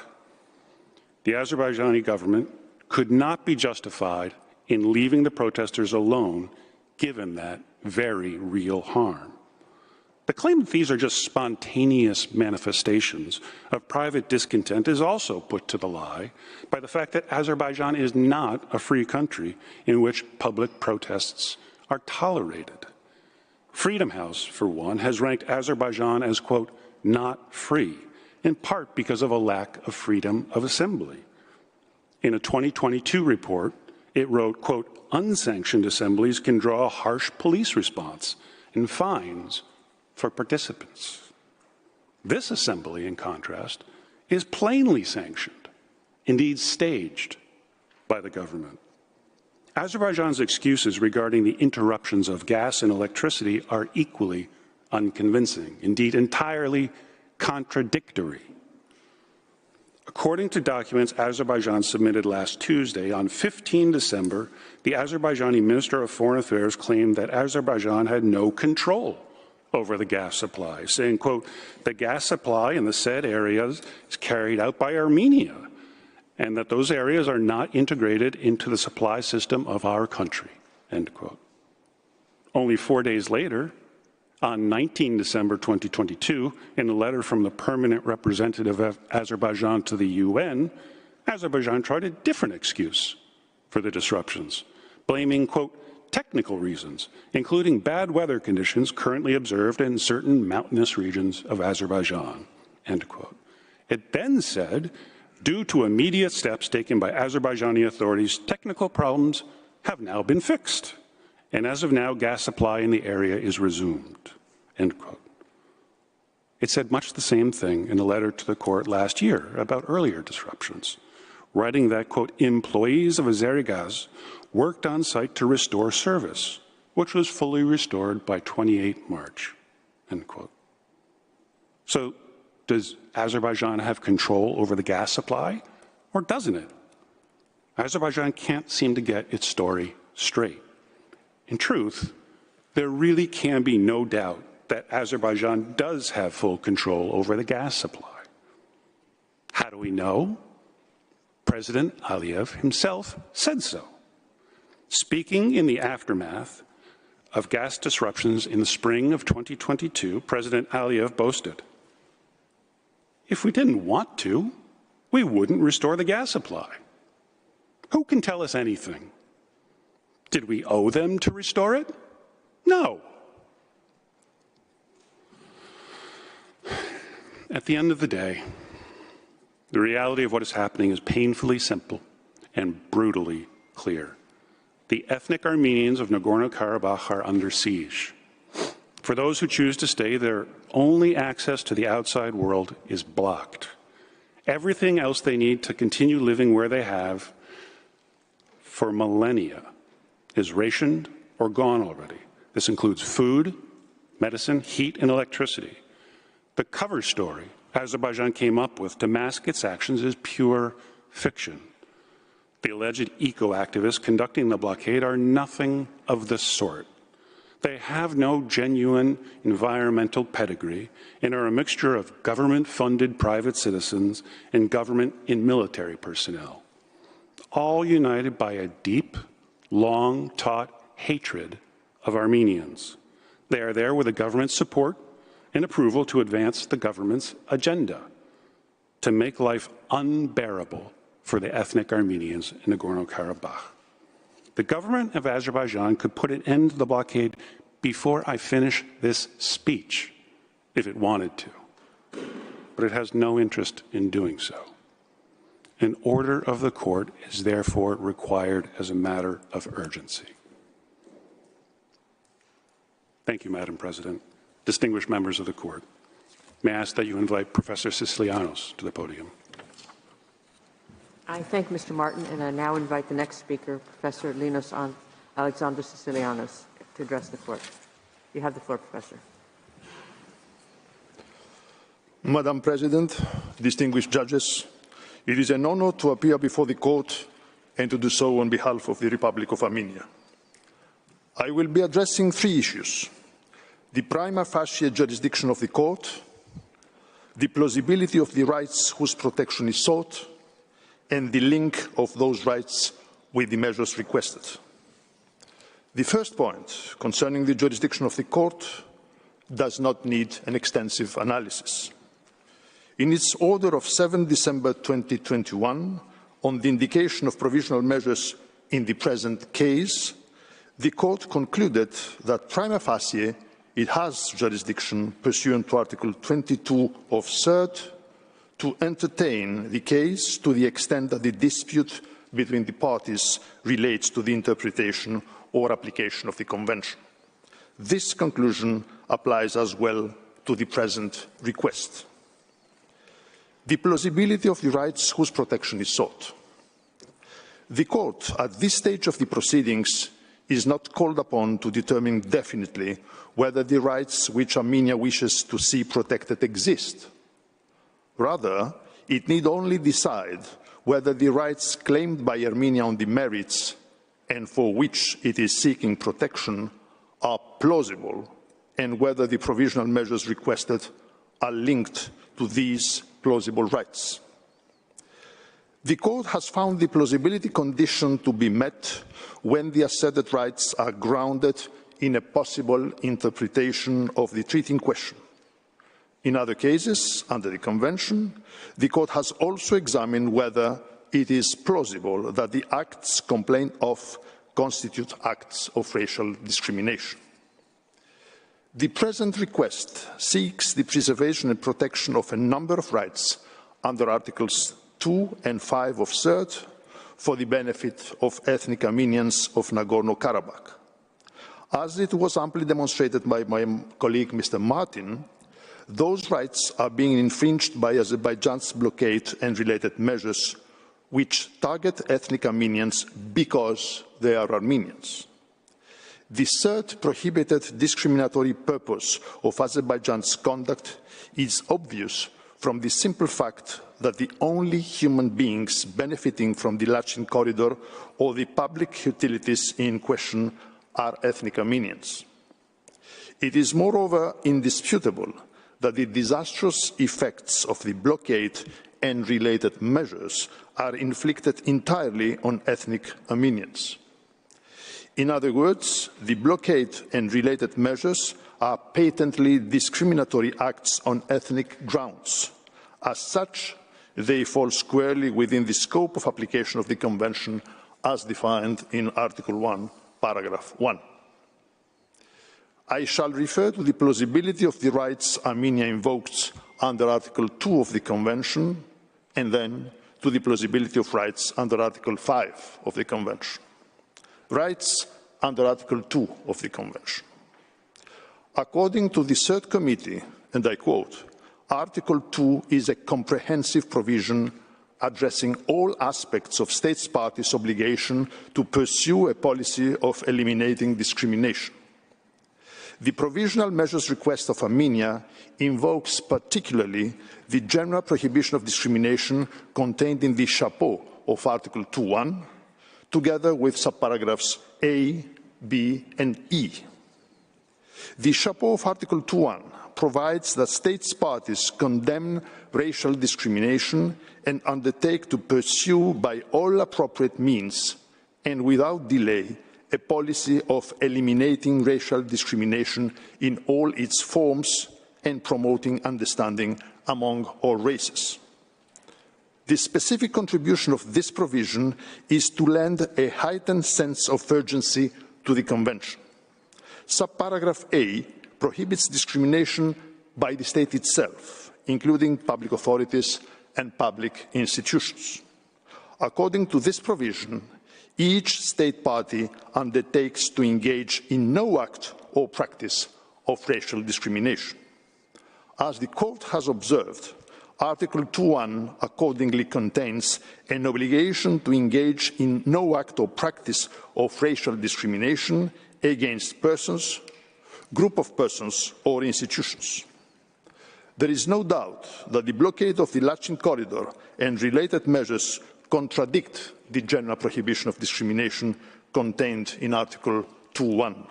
The Azerbaijani government could not be justified in leaving the protesters alone, given that very real harm. The claim that these are just spontaneous manifestations of private discontent is also put to the lie by the fact that Azerbaijan is not a free country in which public protests are tolerated. Freedom House, for one, has ranked Azerbaijan as, quote, not free, in part because of a lack of freedom of assembly. In a 2022 report, it wrote, quote, unsanctioned assemblies can draw a harsh police response and fines for participants. This assembly, in contrast, is plainly sanctioned, indeed staged, by the government. Azerbaijan's excuses regarding the interruptions of gas and electricity are equally unconvincing, indeed entirely contradictory. According to documents Azerbaijan submitted last Tuesday, on 15 December, the Azerbaijani Minister of Foreign Affairs claimed that Azerbaijan had no control over the gas supply, saying, quote, "The gas supply in the said areas is carried out by Armenia, and that those areas are not integrated into the supply system of our country," end quote. Only 4 days later, on 19 December 2022, in a letter from the permanent representative of Azerbaijan to the UN, Azerbaijan tried a different excuse for the disruptions, blaming, quote, "technical reasons, including bad weather conditions currently observed in certain mountainous regions of Azerbaijan," end quote. It then said, "Due to immediate steps taken by Azerbaijani authorities, technical problems have now been fixed, and as of now, gas supply in the area is resumed," end quote. It said much the same thing in a letter to the court last year about earlier disruptions, writing that, quote, "employees of Azerigaz worked on site to restore service, which was fully restored by 28 March, end quote. So does Azerbaijan have control over the gas supply, or doesn't it? Azerbaijan can't seem to get its story straight. In truth, there really can be no doubt that Azerbaijan does have full control over the gas supply. How do we know? President Aliyev himself said so. Speaking in the aftermath of gas disruptions in the spring of 2022, President Aliyev boasted, "If we didn't want to, we wouldn't restore the gas supply. Who can tell us anything? Did we owe them to restore it? No." At the end of the day, the reality of what is happening is painfully simple and brutally clear. The ethnic Armenians of Nagorno-Karabakh are under siege. For those who choose to stay, their only access to the outside world is blocked. Everything else they need to continue living where they have for millennia is rationed or gone already. This includes food, medicine, heat, and electricity. The cover story Azerbaijan came up with to mask its actions is pure fiction. The alleged eco-activists conducting the blockade are nothing of the sort. They have no genuine environmental pedigree and are a mixture of government-funded private citizens and government and military personnel, all united by a deep, long-taught hatred of Armenians. They are there with the government's support and approval to advance the government's agenda, to make life unbearable for the ethnic Armenians in Nagorno-Karabakh. The government of Azerbaijan could put an end to the blockade before I finish this speech, if it wanted to, but it has no interest in doing so. An order of the court is therefore required as a matter of urgency. Thank you, Madam President. Distinguished members of the court, may I ask that you invite Professor Sicilianos to the podium. I thank Mr. Martin, and I now invite the next speaker, Professor Linos Alexander Sicilianos, to address the court. You have the floor, Professor. Madam President, distinguished judges, it is an honor to appear before the court and to do so on behalf of the Republic of Armenia. I will be addressing three issues: the prima facie jurisdiction of the court, the plausibility of the rights whose protection is sought, and the link of those rights with the measures requested. The first point, concerning the jurisdiction of the court, does not need an extensive analysis. In its order of 7 December 2021, on the indication of provisional measures in the present case, the court concluded that prima facie it has jurisdiction pursuant to Article 22 of CERT to entertain the case to the extent that the dispute between the parties relates to the interpretation or application of the Convention. This conclusion applies as well to the present request. The plausibility of the rights whose protection is sought. The court, at this stage of the proceedings, is not called upon to determine definitely whether the rights which Armenia wishes to see protected exist. Rather, it need only decide whether the rights claimed by Armenia on the merits and for which it is seeking protection are plausible and whether the provisional measures requested are linked to these plausible rights. The court has found the plausibility condition to be met when the asserted rights are grounded in a possible interpretation of the treaty in question. In other cases, under the Convention, the court has also examined whether it is plausible that the acts complained of constitute acts of racial discrimination. The present request seeks the preservation and protection of a number of rights under Articles 2 and 5 of CERT for the benefit of ethnic Armenians of Nagorno-Karabakh. As it was amply demonstrated by my colleague Mr. Martin, those rights are being infringed by Azerbaijan's blockade and related measures which target ethnic Armenians because they are Armenians. The third prohibited discriminatory purpose of Azerbaijan's conduct is obvious from the simple fact that the only human beings benefiting from the Lachin corridor or the public utilities in question are ethnic Armenians. It is moreover indisputable that the disastrous effects of the blockade and related measures are inflicted entirely on ethnic Armenians. In other words, the blockade and related measures are patently discriminatory acts on ethnic grounds. As such, they fall squarely within the scope of application of the Convention as defined in Article 1, Paragraph 1. I shall refer to the plausibility of the rights Armenia invokes under Article 2 of the Convention, and then to the plausibility of rights under Article 5 of the Convention. Rights under Article 2 of the Convention. According to the Third Committee, and I quote, Article 2 is a comprehensive provision addressing all aspects of states parties' obligation to pursue a policy of eliminating discrimination. The provisional measures request of Armenia invokes particularly the general prohibition of discrimination contained in the chapeau of Article 2.1, together with subparagraphs A, B, and E. The chapeau of Article 2.1 provides that states parties condemn racial discrimination and undertake to pursue by all appropriate means and without delay a policy of eliminating racial discrimination in all its forms and promoting understanding among all races. The specific contribution of this provision is to lend a heightened sense of urgency to the Convention. Subparagraph A prohibits discrimination by the state itself, including public authorities and public institutions. According to this provision, each state party undertakes to engage in no act or practice of racial discrimination. As the Court has observed, Article 2.1 accordingly contains an obligation to engage in no act or practice of racial discrimination against persons, group of persons, or institutions. There is no doubt that the blockade of the Lachin corridor and related measures contradict the general prohibition of discrimination contained in Article 2.1.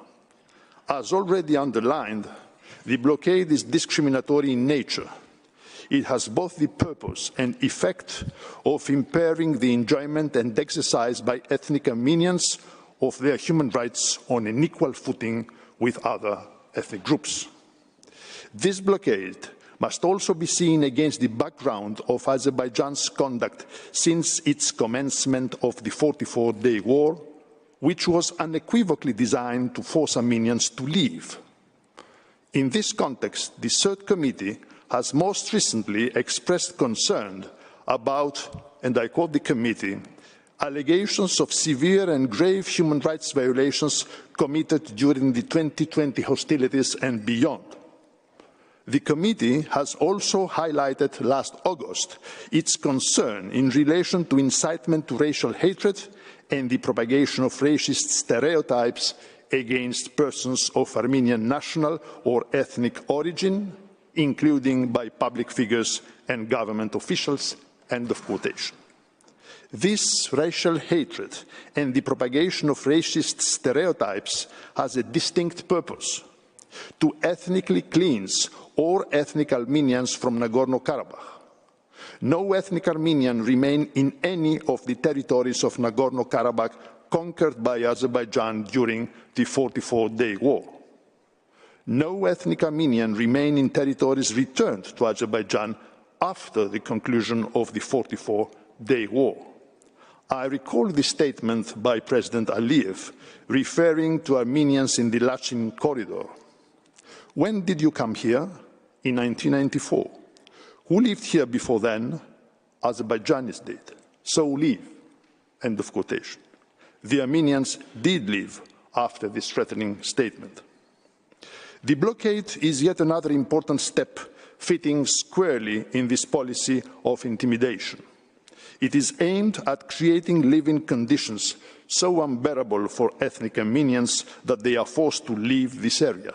As already underlined, the blockade is discriminatory in nature. It has both the purpose and effect of impairing the enjoyment and exercise by ethnic Armenians of their human rights on an equal footing with other ethnic groups. This blockade must also be seen against the background of Azerbaijan's conduct since its commencement of the 44-day war, which was unequivocally designed to force Armenians to leave. In this context, the Third Committee has most recently expressed concern about, and I quote the committee, allegations of severe and grave human rights violations committed during the 2020 hostilities and beyond. The committee has also highlighted last August its concern in relation to incitement to racial hatred and the propagation of racist stereotypes against persons of Armenian national or ethnic origin, including by public figures and government officials, end of quotation. This racial hatred and the propagation of racist stereotypes has a distinct purpose: to ethnically cleanse all ethnic Armenians from Nagorno-Karabakh. No ethnic Armenian remain in any of the territories of Nagorno-Karabakh conquered by Azerbaijan during the 44-day war. No ethnic Armenian remain in territories returned to Azerbaijan after the conclusion of the 44-day war. I recall the statement by President Aliyev referring to Armenians in the Lachin corridor. When did you come here? In 1994. Who lived here before then? Azerbaijanis did. So leave. End of quotation. The Armenians did leave after this threatening statement. The blockade is yet another important step fitting squarely in this policy of intimidation. It is aimed at creating living conditions so unbearable for ethnic Armenians that they are forced to leave this area.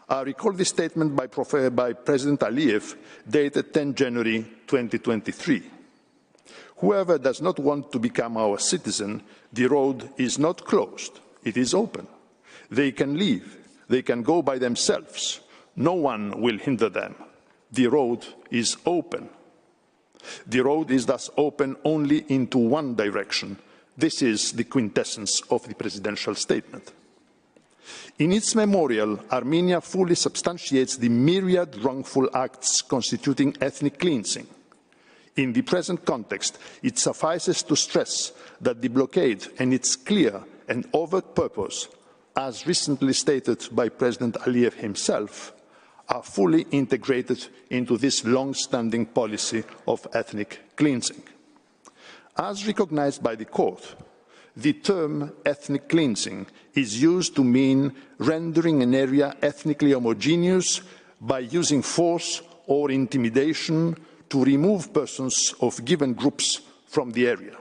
I recall this statement by President Aliyev, dated 10 January 2023. Whoever does not want to become our citizen, the road is not closed, it is open. They can leave, they can go by themselves. No one will hinder them. The road is open. The road is thus open only into one direction. This is the quintessence of the presidential statement. In its memorial, Armenia fully substantiates the myriad wrongful acts constituting ethnic cleansing. In the present context, it suffices to stress that the blockade and its clear and overt purpose, as recently stated by President Aliyev himself, are fully integrated into this long-standing policy of ethnic cleansing. As recognized by the court, the term ethnic cleansing is used to mean rendering an area ethnically homogeneous by using force or intimidation to remove persons of given groups from the area.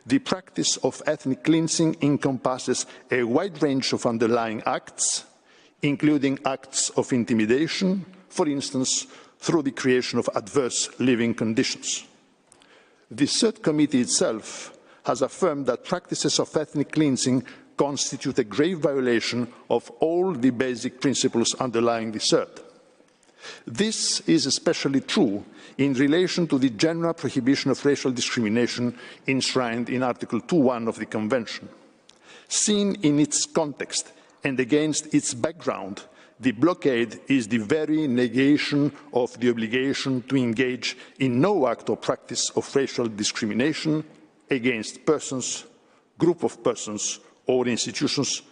The practice of ethnic cleansing encompasses a wide range of underlying acts, including acts of intimidation, for instance, through the creation of adverse living conditions. The third committee itself has affirmed that practices of ethnic cleansing constitute a grave violation of all the basic principles underlying the third. This is especially true in relation to the general prohibition of racial discrimination enshrined in Article 2.1 of the Convention. Seen in its context and against its background, the blockade is the very negation of the obligation to engage in no act or practice of racial discrimination against persons, group of persons, or institutions,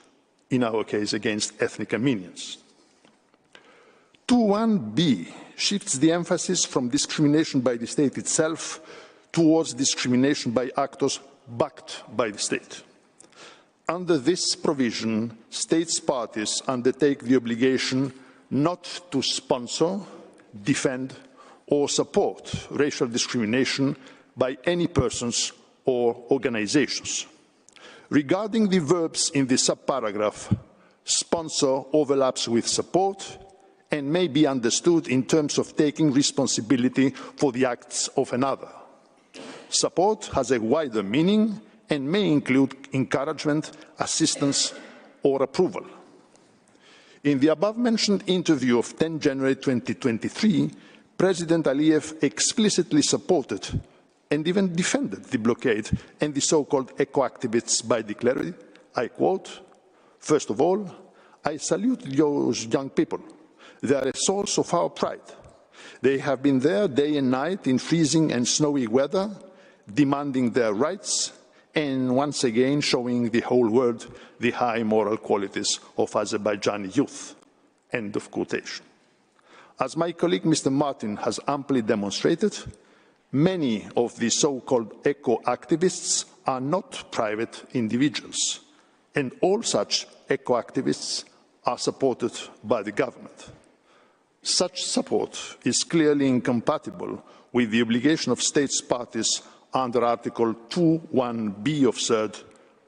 in our case against ethnic Armenians. 2.1b shifts the emphasis from discrimination by the state itself towards discrimination by actors backed by the state. Under this provision, states parties undertake the obligation not to sponsor, defend, or support racial discrimination by any persons or organizations. Regarding the verbs in the subparagraph, sponsor overlaps with support and may be understood in terms of taking responsibility for the acts of another. Support has a wider meaning and may include encouragement, assistance, or approval. In the above-mentioned interview of 10 January 2023, President Aliyev explicitly supported and even defended the blockade and the so-called eco-activists by declaring, I quote, "First of all, I salute those young people. They are a source of our pride. They have been there day and night in freezing and snowy weather, demanding their rights, and once again showing the whole world the high moral qualities of Azerbaijani youth." End of quotation. As my colleague Mr. Martin has amply demonstrated, many of the so-called eco-activists are not private individuals, and all such eco-activists are supported by the government. Such support is clearly incompatible with the obligation of states parties under Article 2(1)b of CERD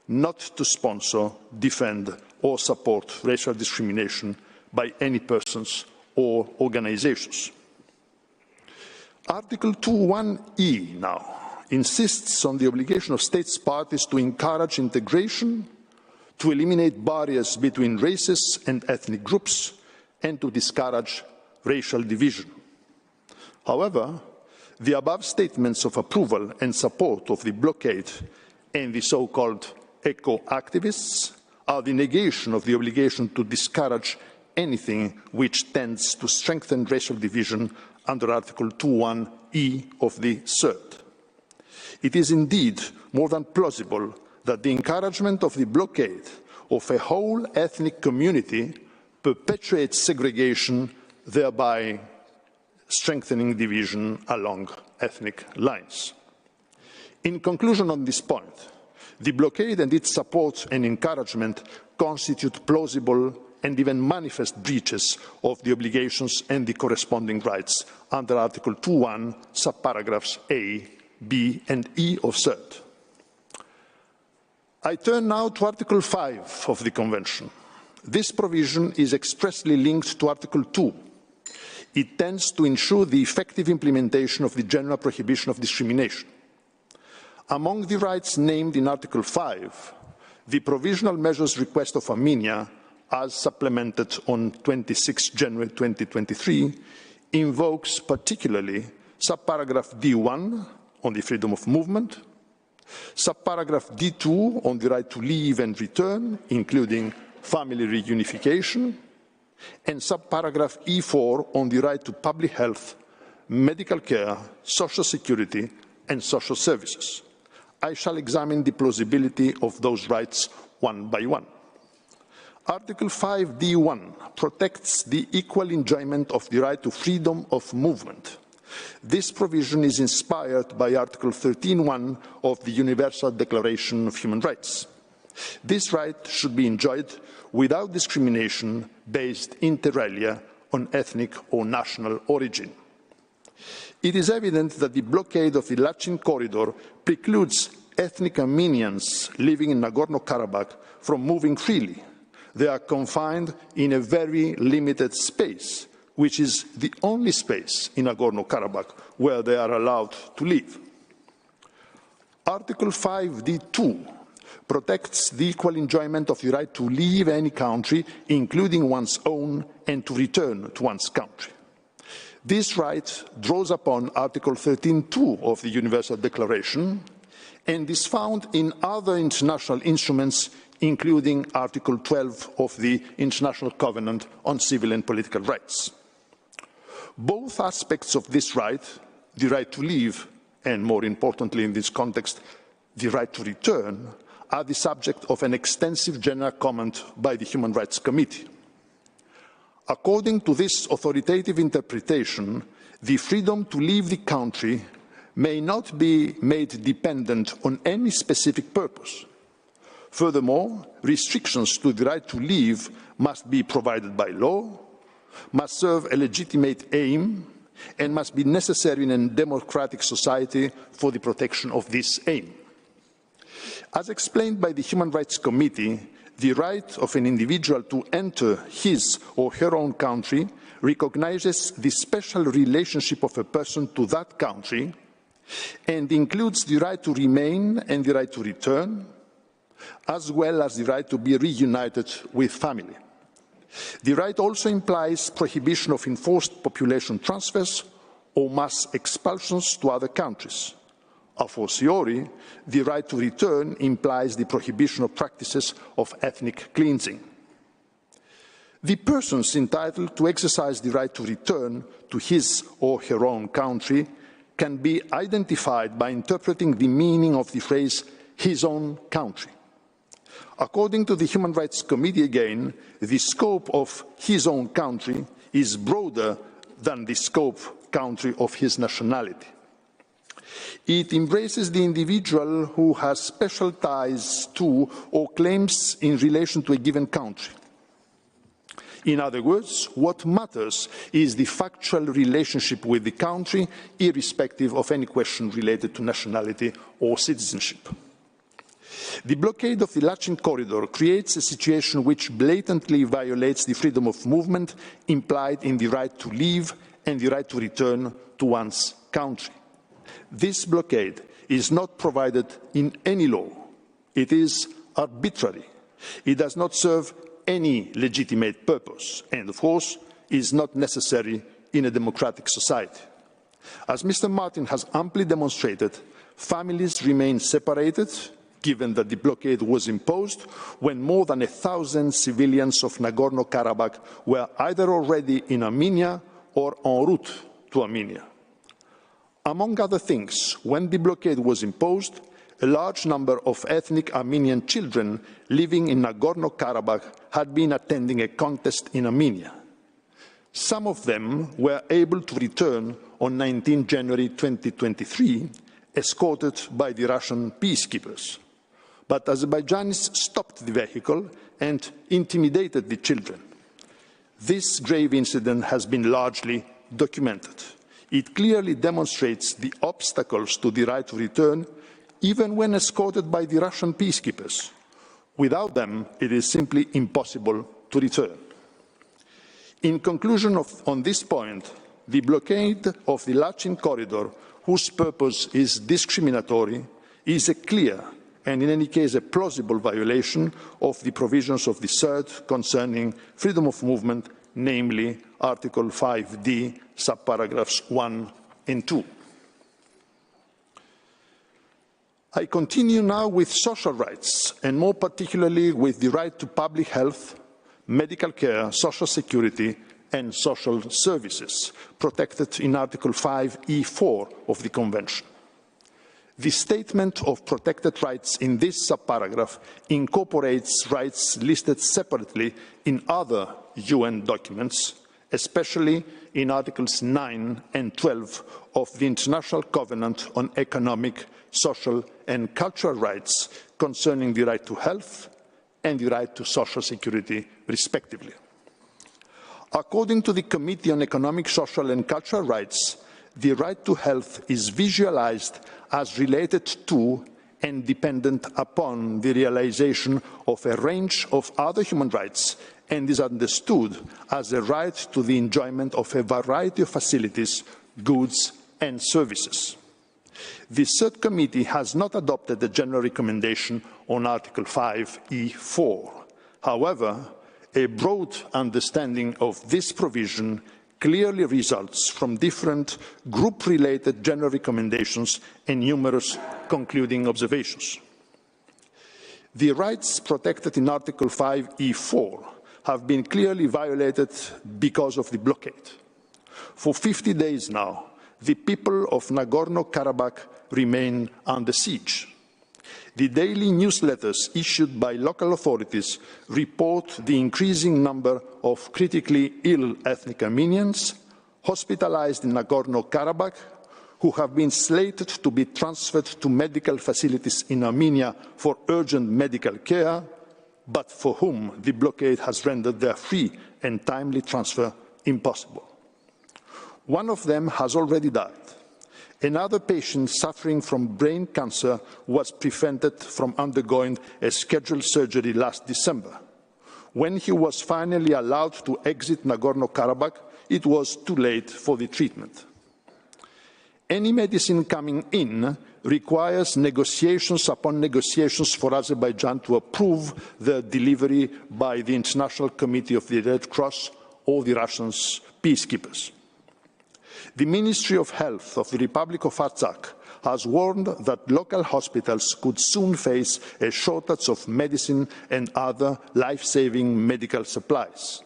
not to sponsor, defend or support racial discrimination by any persons or organizations. Article 2(1)e now insists on the obligation of states parties to encourage integration, to eliminate barriers between races and ethnic groups, and to discourage racial division. However, the above statements of approval and support of the blockade and the so-called eco-activists are the negation of the obligation to discourage anything which tends to strengthen racial division under Article 2(1)e of the CERD. It is indeed more than plausible that the encouragement of the blockade of a whole ethnic community perpetuates segregation, thereby strengthening division along ethnic lines. In conclusion on this point, the blockade and its support and encouragement constitute plausible and even manifest breaches of the obligations and the corresponding rights under Article 2(1), subparagraphs A, B, and E of CERD. I turn now to Article 5 of the Convention. This provision is expressly linked to Article 2. It tends to ensure the effective implementation of the general prohibition of discrimination. Among the rights named in Article 5, the provisional measures request of Armenia, as supplemented on 26 January 2023, invokes particularly subparagraph D1 on the freedom of movement, subparagraph D2 on the right to leave and return, including family reunification, and subparagraph E4 on the right to public health, medical care, social security, and social services. I shall examine the plausibility of those rights one by one. Article 5(d)(1) protects the equal enjoyment of the right to freedom of movement. This provision is inspired by Article 13(1) of the Universal Declaration of Human Rights. This right should be enjoyed without discrimination based inter alia on ethnic or national origin. It is evident that the blockade of the Lachin corridor precludes ethnic Armenians living in Nagorno-Karabakh from moving freely. They are confined in a very limited space, which is the only space in Nagorno-Karabakh where they are allowed to live. Article 5(d)(2) protects the equal enjoyment of the right to leave any country, including one's own, and to return to one's country. This right draws upon Article 13(2) of the Universal Declaration and is found in other international instruments, including Article 12 of the International Covenant on Civil and Political Rights. Both aspects of this right, the right to leave and, more importantly in this context, the right to return, are the subject of an extensive general comment by the Human Rights Committee. According to this authoritative interpretation, the freedom to leave the country may not be made dependent on any specific purpose. Furthermore, restrictions to the right to leave must be provided by law, must serve a legitimate aim, and must be necessary in a democratic society for the protection of this aim. As explained by the Human Rights Committee, the right of an individual to enter his or her own country recognizes the special relationship of a person to that country and includes the right to remain and the right to return, as well as the right to be reunited with family. The right also implies prohibition of enforced population transfers or mass expulsions to other countries. A fortiori, the right to return implies the prohibition of practices of ethnic cleansing. The persons entitled to exercise the right to return to his or her own country can be identified by interpreting the meaning of the phrase his own country. According to the Human Rights Committee again, the scope of his own country is broader than the scope country of his nationality. It embraces the individual who has special ties to or claims in relation to a given country. In other words, what matters is the factual relationship with the country, irrespective of any question related to nationality or citizenship. The blockade of the Lachin corridor creates a situation which blatantly violates the freedom of movement implied in the right to leave and the right to return to one's country. This blockade is not provided in any law. It is arbitrary. It does not serve any legitimate purpose and, of course, is not necessary in a democratic society. As Mr. Martin has amply demonstrated, families remain separated, given that the blockade was imposed when more than 1,000 civilians of Nagorno-Karabakh were either already in Armenia or en route to Armenia. Among other things, when the blockade was imposed, a large number of ethnic Armenian children living in Nagorno-Karabakh had been attending a contest in Armenia. Some of them were able to return on 19 January 2023, escorted by the Russian peacekeepers. But Azerbaijanis stopped the vehicle and intimidated the children. This grave incident has been largely documented. It clearly demonstrates the obstacles to the right to return, even when escorted by the Russian peacekeepers. Without them, it is simply impossible to return. In conclusion on this point, the blockade of the Lachin corridor, whose purpose is discriminatory, is a clear and in any case a plausible violation of the provisions of the CERT concerning freedom of movement, namely Article 5D, subparagraphs 1 and 2. I continue now with social rights, and more particularly with the right to public health, medical care, social security, and social services, protected in Article 5E4 of the Convention. The statement of protected rights in this subparagraph incorporates rights listed separately in other UN documents, especially in Articles 9 and 12 of the International Covenant on Economic, Social and Cultural Rights concerning the right to health and the right to social security, respectively. According to the Committee on Economic, Social and Cultural Rights, the right to health is visualized as related to and dependent upon the realization of a range of other human rights and is understood as a right to the enjoyment of a variety of facilities, goods and services. The CERT Committee has not adopted the general recommendation on Article 5E4. However, a broad understanding of this provision clearly results from different group-related general recommendations and numerous concluding observations. The rights protected in Article 5E4 have been clearly violated because of the blockade. For 50 days now, the people of Nagorno-Karabakh remain under siege. The daily newsletters issued by local authorities report the increasing number of critically ill ethnic Armenians hospitalized in Nagorno-Karabakh who have been slated to be transferred to medical facilities in Armenia for urgent medical care, but for whom the blockade has rendered their free and timely transfer impossible. One of them has already died. Another patient suffering from brain cancer was prevented from undergoing a scheduled surgery last December. When he was finally allowed to exit Nagorno-Karabakh, it was too late for the treatment. Any medicine coming in requires negotiations upon negotiations for Azerbaijan to approve the delivery by the International Committee of the Red Cross or the Russian peacekeepers. The Ministry of Health of the Republic of Artsakh has warned that local hospitals could soon face a shortage of medicine and other life-saving medical supplies.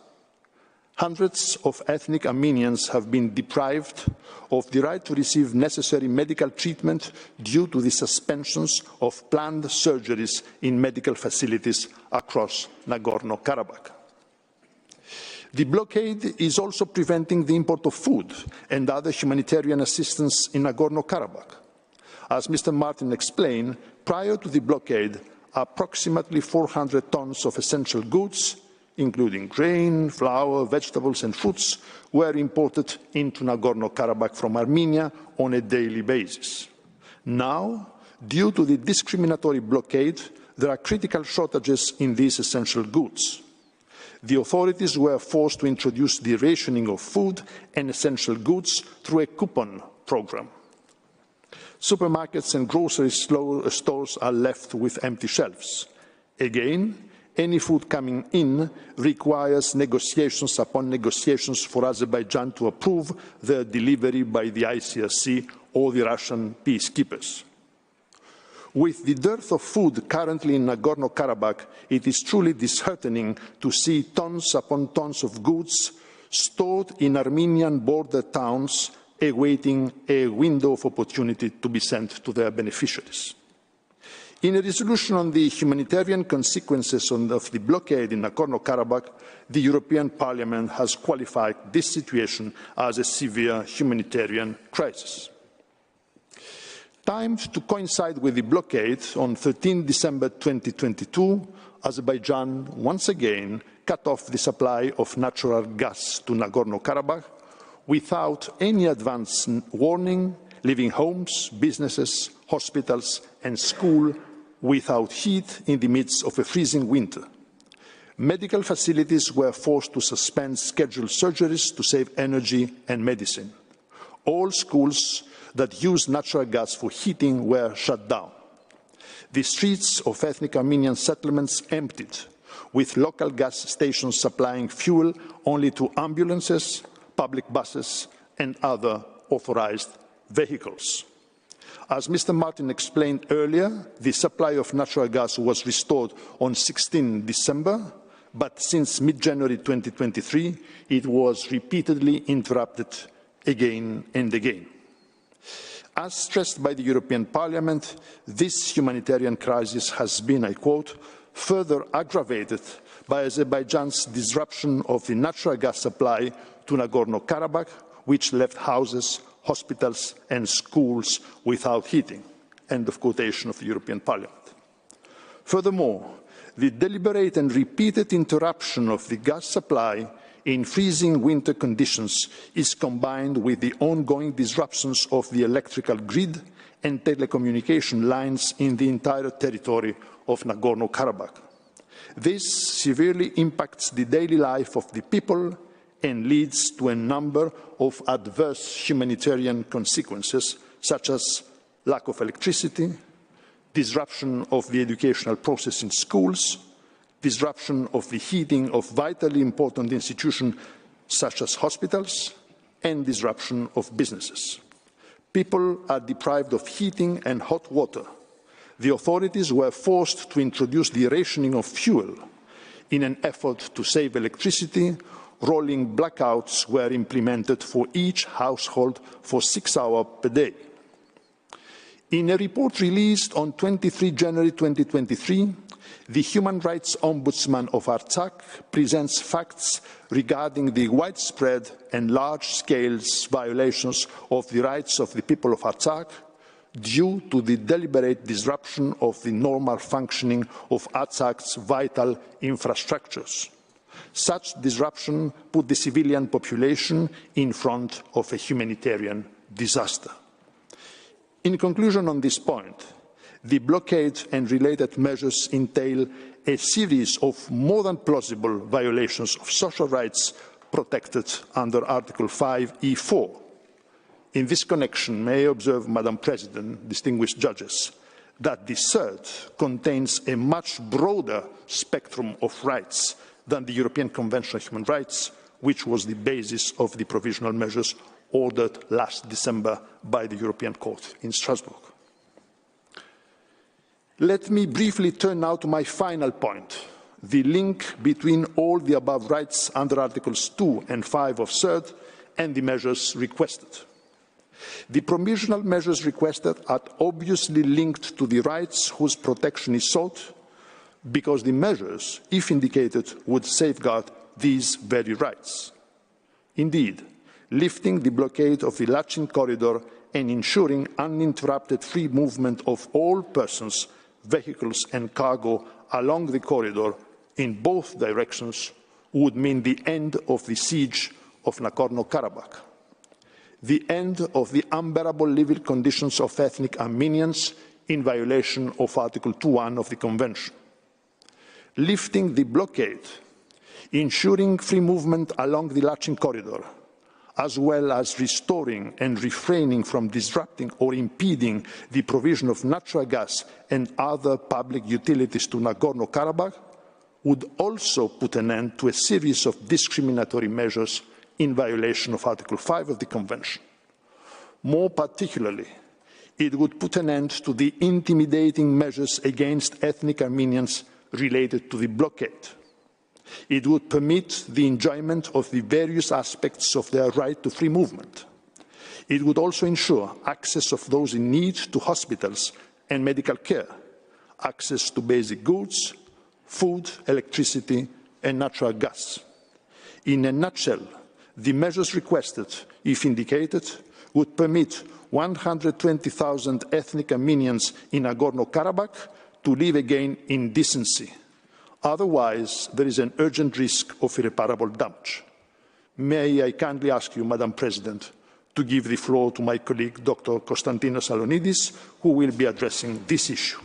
Hundreds of ethnic Armenians have been deprived of the right to receive necessary medical treatment due to the suspensions of planned surgeries in medical facilities across Nagorno-Karabakh. The blockade is also preventing the import of food and other humanitarian assistance in Nagorno-Karabakh. As Mr. Martin explained, prior to the blockade, approximately 400 tons of essential goods, including grain, flour, vegetables, and fruits, were imported into Nagorno-Karabakh from Armenia on a daily basis. Now, due to the discriminatory blockade, there are critical shortages in these essential goods. The authorities were forced to introduce the rationing of food and essential goods through a coupon program. Supermarkets and grocery stores are left with empty shelves. Again, any food coming in requires negotiations upon negotiations for Azerbaijan to approve their delivery by the ICRC or the Russian peacekeepers. With the dearth of food currently in Nagorno-Karabakh, it is truly disheartening to see tons upon tons of goods stored in Armenian border towns awaiting a window of opportunity to be sent to their beneficiaries. In a resolution on the humanitarian consequences of the blockade in Nagorno-Karabakh, the European Parliament has qualified this situation as a severe humanitarian crisis. Timed to coincide with the blockade, on 13 December 2022, Azerbaijan once again cut off the supply of natural gas to Nagorno-Karabakh without any advance warning, leaving homes, businesses, hospitals and schools without heat in the midst of a freezing winter. Medical facilities were forced to suspend scheduled surgeries to save energy and medicine. All schools that use natural gas for heating were shut down. The streets of ethnic Armenian settlements emptied, with local gas stations supplying fuel only to ambulances, public buses and other authorized vehicles. As Mr. Martin explained earlier, the supply of natural gas was restored on 16 December, but since mid-January 2023, it was repeatedly interrupted again and again. As stressed by the European Parliament, this humanitarian crisis has been, I quote, further aggravated by Azerbaijan's disruption of the natural gas supply to Nagorno-Karabakh, which left houses, hospitals and schools without heating. End of quotation of the European Parliament. Furthermore, the deliberate and repeated interruption of the gas supply in freezing winter conditions is combined with the ongoing disruptions of the electrical grid and telecommunication lines in the entire territory of Nagorno-Karabakh. This severely impacts the daily life of the people and leads to a number of adverse humanitarian consequences, such as lack of electricity, disruption of the educational process in schools, disruption of the heating of vitally important institutions such as hospitals, and disruption of businesses. People are deprived of heating and hot water. The authorities were forced to introduce the rationing of fuel. In an effort to save electricity, rolling blackouts were implemented for each household for 6 hours per day. In a report released on 23 January 2023, the Human Rights Ombudsman of Artsakh presents facts regarding the widespread and large-scale violations of the rights of the people of Artsakh due to the deliberate disruption of the normal functioning of Artsakh's vital infrastructures. Such disruption put the civilian population in front of a humanitarian disaster. In conclusion on this point, the blockade and related measures entail a series of more than plausible violations of social rights protected under Article 5(e)(4). In this connection, may I observe, Madam President, distinguished judges, that the CERT contains a much broader spectrum of rights than the European Convention on Human Rights, which was the basis of the provisional measures ordered last December by the European Court in Strasbourg. Let me briefly turn now to my final point, the link between all the above rights under Articles 2 and 5 of CERT and the measures requested. The provisional measures requested are obviously linked to the rights whose protection is sought, because the measures, if indicated, would safeguard these very rights. Indeed, lifting the blockade of the Lachin corridor and ensuring uninterrupted free movement of all persons, vehicles and cargo along the corridor in both directions would mean the end of the siege of Nagorno-Karabakh, the end of the unbearable living conditions of ethnic Armenians in violation of Article 2.1 of the Convention, lifting the blockade, ensuring free movement along the Lachin corridor, as well as restoring and refraining from disrupting or impeding the provision of natural gas and other public utilities to Nagorno-Karabakh, would also put an end to a series of discriminatory measures in violation of Article 5 of the Convention. More particularly, it would put an end to the intimidating measures against ethnic Armenians related to the blockade. It would permit the enjoyment of the various aspects of their right to free movement. It would also ensure access of those in need to hospitals and medical care, access to basic goods, food, electricity, and natural gas. In a nutshell, the measures requested, if indicated, would permit 120,000 ethnic Armenians in Nagorno-Karabakh to live again in decency. Otherwise, there is an urgent risk of irreparable damage. May I kindly ask you, Madam President, to give the floor to my colleague, Dr. Konstantinos Salonidis, who will be addressing this issue.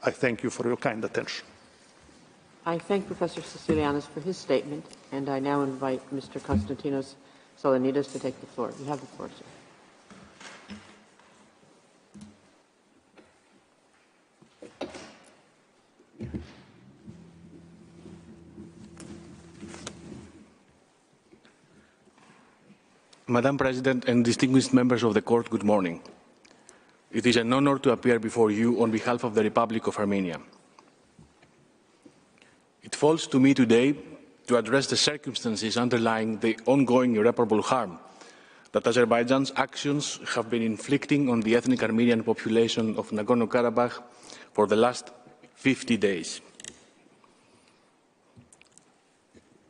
I thank you for your kind attention. I thank Professor Sicilianis for his statement, and I now invite Mr. Konstantinos Salonidis to take the floor. You have the floor, sir. Madam President and distinguished members of the Court, good morning. It is an honor to appear before you on behalf of the Republic of Armenia. It falls to me today to address the circumstances underlying the ongoing irreparable harm that Azerbaijan's actions have been inflicting on the ethnic Armenian population of Nagorno-Karabakh for the last 50 days.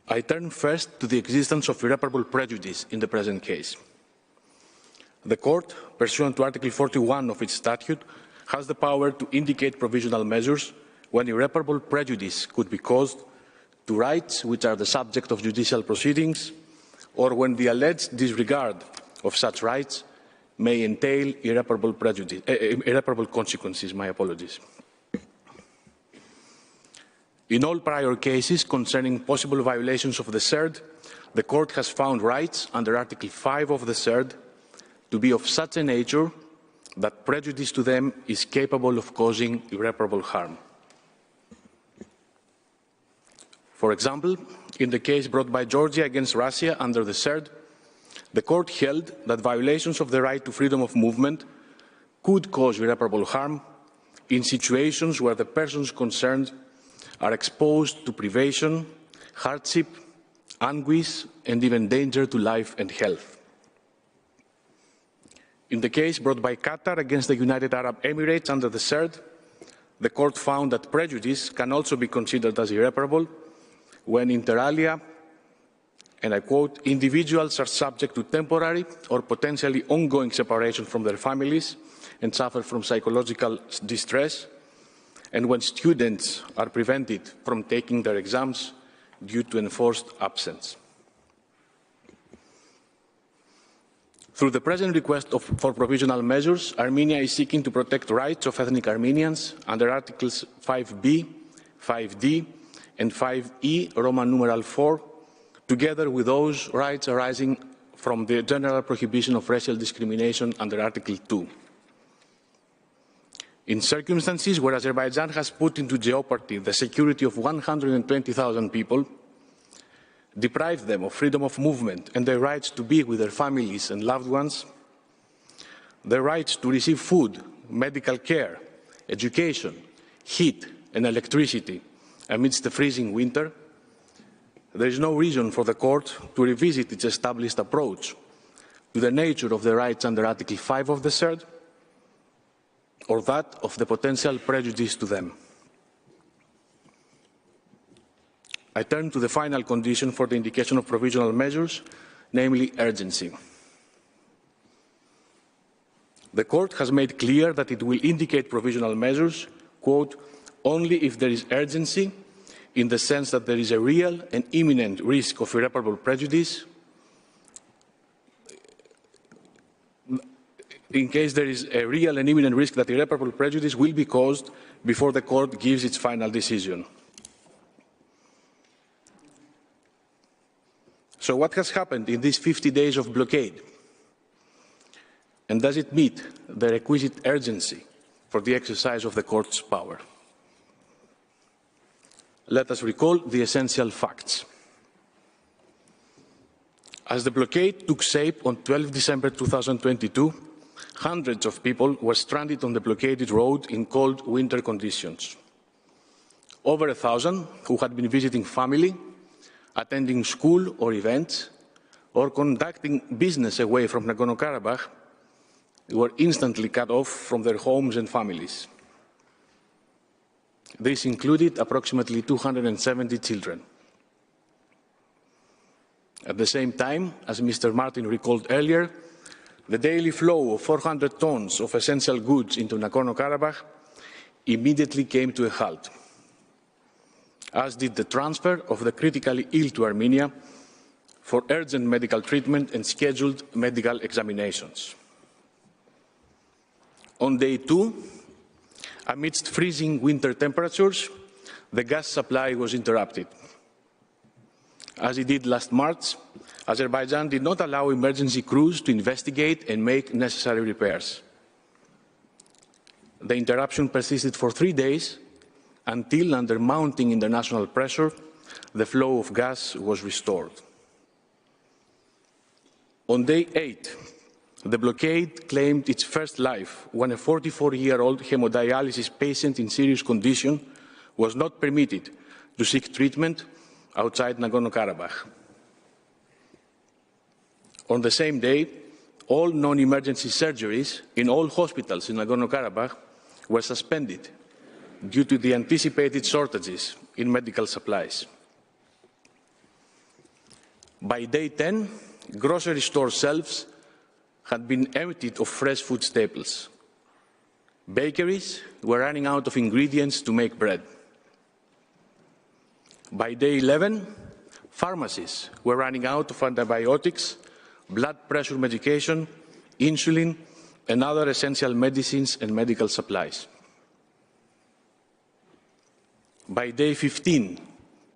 I turn first to the existence of irreparable prejudice in the present case. The Court, pursuant to Article 41 of its statute, has the power to indicate provisional measures when irreparable prejudice could be caused to rights which are the subject of judicial proceedings, or when the alleged disregard of such rights may entail irreparable consequences. My apologies. In all prior cases concerning possible violations of the CERD, the Court has found rights under Article 5 of the CERD to be of such a nature that prejudice to them is capable of causing irreparable harm. For example, in the case brought by Georgia against Russia under the CERD, the Court held that violations of the right to freedom of movement could cause irreparable harm in situations where the persons concerned are exposed to privation, hardship, anguish, and even danger to life and health. In the case brought by Qatar against the United Arab Emirates under the CERD, the Court found that prejudice can also be considered as irreparable when, inter alia, and I quote, individuals are subject to temporary or potentially ongoing separation from their families and suffer from psychological distress, and when students are prevented from taking their exams due to enforced absence. Through the present request for provisional measures, Armenia is seeking to protect rights of ethnic Armenians under Articles 5b, 5d, and 5e, Roman numeral 4, together with those rights arising from the general prohibition of racial discrimination under Article 2. In circumstances where Azerbaijan has put into jeopardy the security of 120,000 people, deprived them of freedom of movement and their rights to be with their families and loved ones, their rights to receive food, medical care, education, heat, and electricity amidst the freezing winter, there is no reason for the Court to revisit its established approach to the nature of the rights under Article 5 of the CERD, or that of the potential prejudice to them. I turn to the final condition for the indication of provisional measures, namely urgency. The Court has made clear that it will indicate provisional measures, quote, only if there is urgency in the sense that there is a real and imminent risk of irreparable prejudice in case there is a real and imminent risk that irreparable prejudice will be caused before the court gives its final decision. So what has happened in these 50 days of blockade? And does it meet the requisite urgency for the exercise of the court's power? Let us recall the essential facts. As the blockade took shape on 12 December 2022, hundreds of people were stranded on the blockaded road in cold winter conditions. Over 1,000 who had been visiting family, attending school or events, or conducting business away from Nagorno-Karabakh were instantly cut off from their homes and families. This included approximately 270 children. At the same time, as Mr. Martin recalled earlier, the daily flow of 400 tons of essential goods into Nagorno-Karabakh immediately came to a halt, as did the transfer of the critically ill to Armenia for urgent medical treatment and scheduled medical examinations. On day 2, amidst freezing winter temperatures, the gas supply was interrupted. As it did last March, Azerbaijan did not allow emergency crews to investigate and make necessary repairs. The interruption persisted for 3 days until, under mounting international pressure, the flow of gas was restored. On day 8, the blockade claimed its first life when a 44-year-old hemodialysis patient in serious condition was not permitted to seek treatment outside Nagorno-Karabakh. On the same day, all non-emergency surgeries in all hospitals in Nagorno-Karabakh were suspended due to the anticipated shortages in medical supplies. By day 10, grocery store shelves had been emptied of fresh food staples. Bakeries were running out of ingredients to make bread. By day 11, pharmacies were running out of antibiotics, blood pressure medication, insulin, and other essential medicines and medical supplies. By day 15,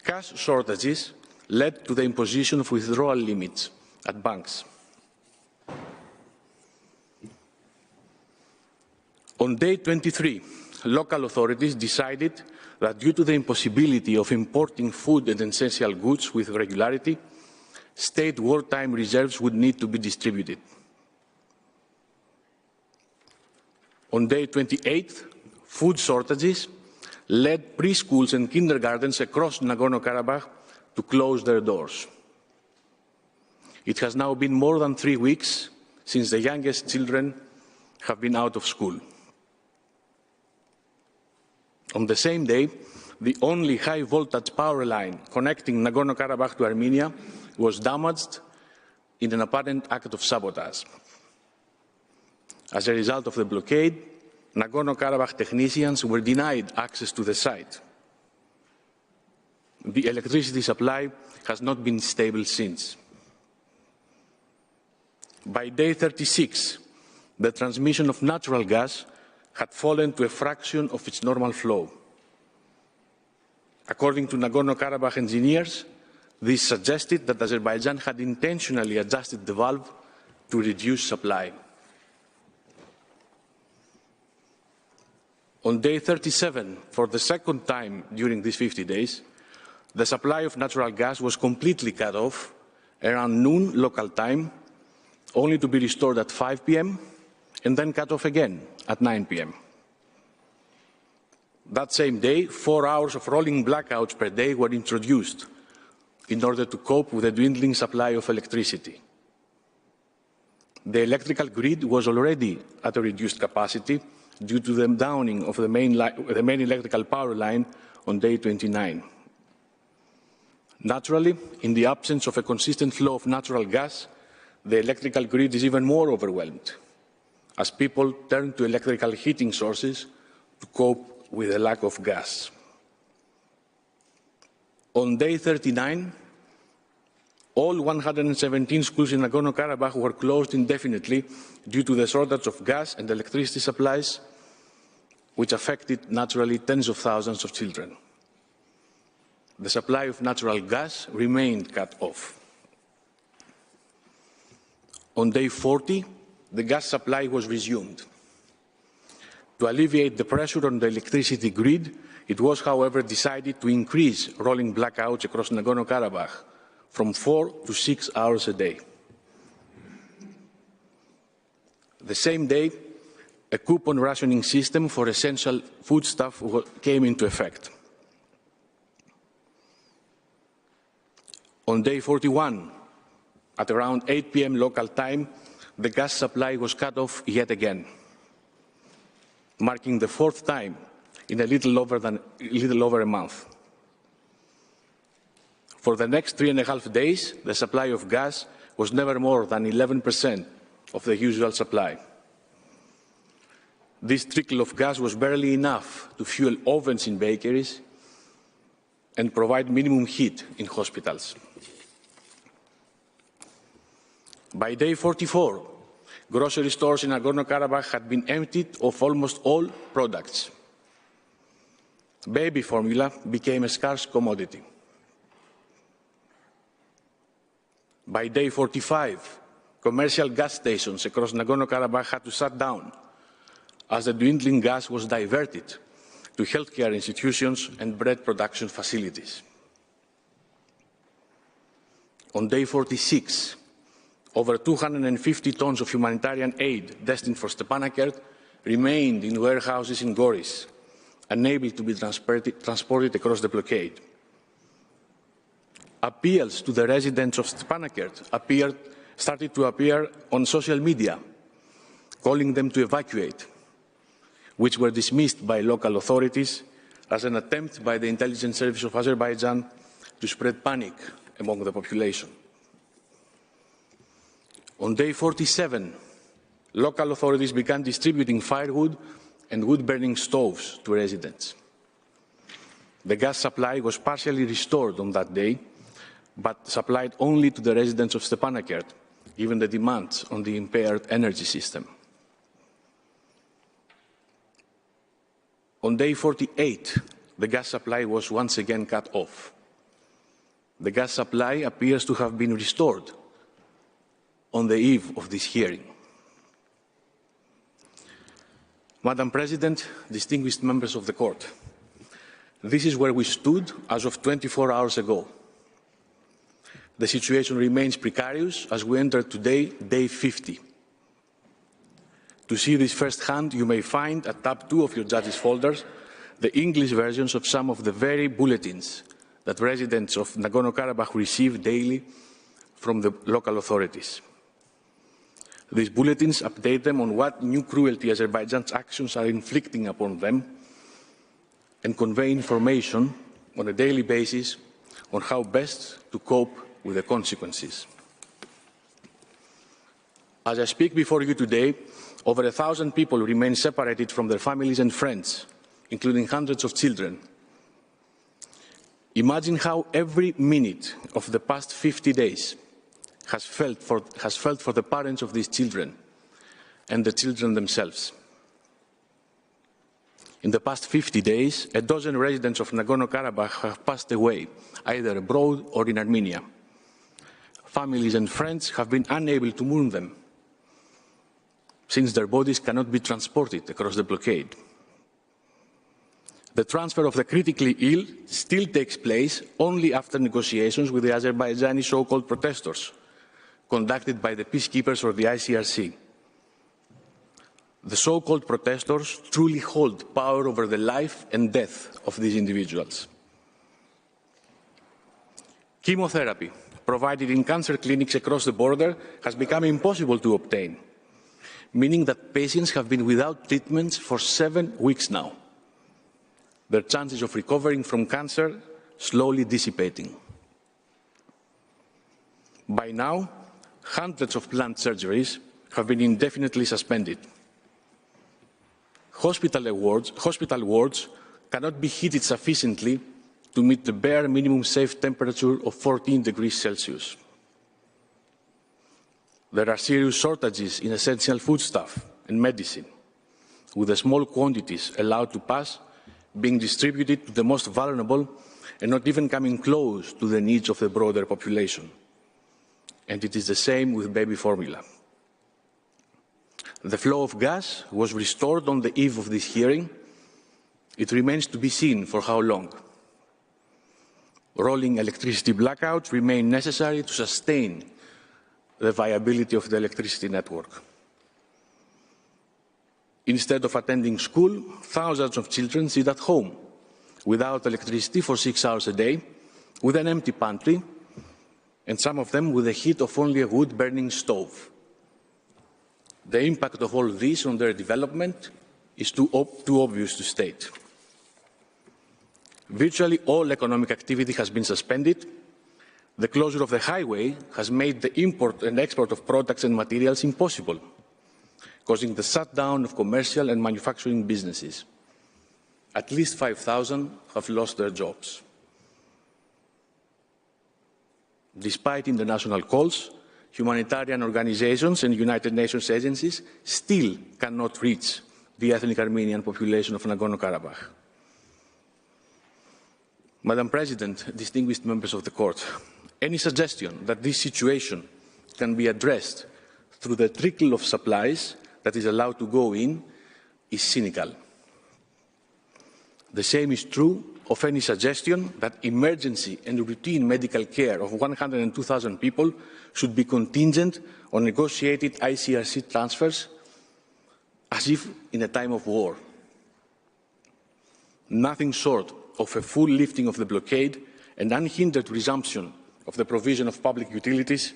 cash shortages led to the imposition of withdrawal limits at banks. On day 23, local authorities decided that due to the impossibility of importing food and essential goods with regularity, state wartime reserves would need to be distributed. On day 28, food shortages led preschools and kindergartens across Nagorno-Karabakh to close their doors. It has now been more than 3 weeks since the youngest children have been out of school. On the same day, the only high-voltage power line connecting Nagorno-Karabakh to Armenia was damaged in an apparent act of sabotage. As a result of the blockade, Nagorno-Karabakh technicians were denied access to the site. The electricity supply has not been stable since. By day 36, the transmission of natural gas had fallen to a fraction of its normal flow. According to Nagorno-Karabakh engineers, this suggested that Azerbaijan had intentionally adjusted the valve to reduce supply. On day 37, for the second time during these 50 days, the supply of natural gas was completely cut off around noon local time, only to be restored at 5 p.m. and then cut off again at 9 p.m. That same day, 4 hours of rolling blackouts per day were introduced in order to cope with the dwindling supply of electricity. The electrical grid was already at a reduced capacity due to the downing of the main electrical power line on day 29. Naturally, in the absence of a consistent flow of natural gas, the electrical grid is even more overwhelmed, as people turn to electrical heating sources to cope with the lack of gas. On day 39, all 117 schools in Nagorno-Karabakh were closed indefinitely due to the shortage of gas and electricity supplies, which affected naturally tens of thousands of children. The supply of natural gas remained cut off. On day 40, the gas supply was resumed. To alleviate the pressure on the electricity grid, it was, however, decided to increase rolling blackouts across Nagorno-Karabakh from 4 to 6 hours a day. The same day, a coupon rationing system for essential foodstuff came into effect. On day 41, at around 8 p.m. local time, the gas supply was cut off yet again, marking the fourth time in a little over a month. For the next 3.5 days, the supply of gas was never more than 11% of the usual supply. This trickle of gas was barely enough to fuel ovens in bakeries and provide minimum heat in hospitals. By day 44, grocery stores in Nagorno-Karabakh had been emptied of almost all products. Baby formula became a scarce commodity. By day 45, commercial gas stations across Nagorno-Karabakh had to shut down as the dwindling gas was diverted to healthcare institutions and bread production facilities. On day 46, over 250 tons of humanitarian aid destined for Stepanakert remained in warehouses in Goris, unable to be transported across the blockade. Appeals to the residents of Stepanakert started to appear on social media, calling them to evacuate, which were dismissed by local authorities as an attempt by the intelligence service of Azerbaijan to spread panic among the population. On day 47, local authorities began distributing firewood and wood-burning stoves to residents. The gas supply was partially restored on that day, but supplied only to the residents of Stepanakert, given the demands on the impaired energy system. On day 48, the gas supply was once again cut off. The gas supply appears to have been restored on the eve of this hearing. Madam President, distinguished members of the Court, this is where we stood as of 24 hours ago. The situation remains precarious as we enter today, day 50. To see this firsthand, you may find at tab 2 of your judges' folders the English versions of some of the very bulletins that residents of Nagorno-Karabakh receive daily from the local authorities. These bulletins update them on what new cruelty Azerbaijan's actions are inflicting upon them and convey information on a daily basis on how best to cope with the consequences. As I speak before you today, over 1,000 people remain separated from their families and friends, including hundreds of children. Imagine how every minute of the past 50 days has felt for the parents of these children and the children themselves. In the past 50 days, a dozen residents of Nagorno-Karabakh have passed away, either abroad or in Armenia. Families and friends have been unable to mourn them, since their bodies cannot be transported across the blockade. The transfer of the critically ill still takes place only after negotiations with the Azerbaijani so-called protesters, conducted by the peacekeepers or the ICRC. The so-called protesters truly hold power over the life and death of these individuals. Chemotherapy provided in cancer clinics across the border has become impossible to obtain, meaning that patients have been without treatments for 7 weeks now, their chances of recovering from cancer slowly dissipating. By now, hundreds of planned surgeries have been indefinitely suspended. Hospital wards cannot be heated sufficiently to meet the bare minimum safe temperature of 14 degrees Celsius. There are serious shortages in essential foodstuff and medicine, with the small quantities allowed to pass being distributed to the most vulnerable and not even coming close to the needs of the broader population. And it is the same with baby formula. The flow of gas was restored on the eve of this hearing. It remains to be seen for how long. Rolling electricity blackouts remain necessary to sustain the viability of the electricity network. Instead of attending school, thousands of children sit at home without electricity for 6 hours a day, with an empty pantry, and some of them with the heat of only a wood-burning stove. The impact of all this on their development is too obvious to state. Virtually all economic activity has been suspended. The closure of the highway has made the import and export of products and materials impossible, causing the shutdown of commercial and manufacturing businesses. At least 5,000 have lost their jobs. Despite international calls, humanitarian organizations and United Nations agencies still cannot reach the ethnic Armenian population of Nagorno-Karabakh. Madam President, distinguished members of the Court, any suggestion that this situation can be addressed through the trickle of supplies that is allowed to go in is cynical. The same is true of any suggestion that emergency and routine medical care of 102,000 people should be contingent on negotiated ICRC transfers as if in a time of war. Nothing short of a full lifting of the blockade and unhindered resumption of the provision of public utilities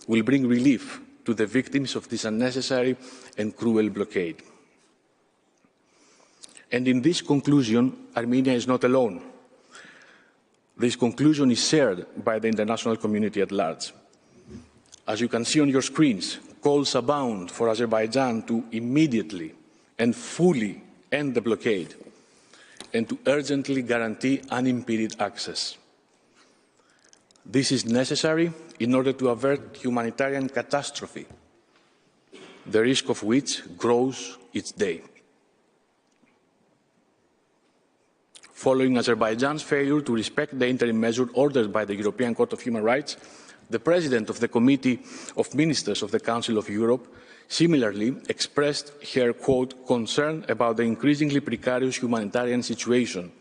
will bring relief to the victims of this unnecessary and cruel blockade. And in this conclusion, Armenia is not alone. This conclusion is shared by the international community at large. As you can see on your screens, calls abound for Azerbaijan to immediately and fully end the blockade and to urgently guarantee unimpeded access. This is necessary in order to avert humanitarian catastrophe, the risk of which grows each day. Following Azerbaijan's failure to respect the interim measure ordered by the European Court of Human Rights, the President of the Committee of Ministers of the Council of Europe similarly expressed her, quote, concern about the increasingly precarious humanitarian situation,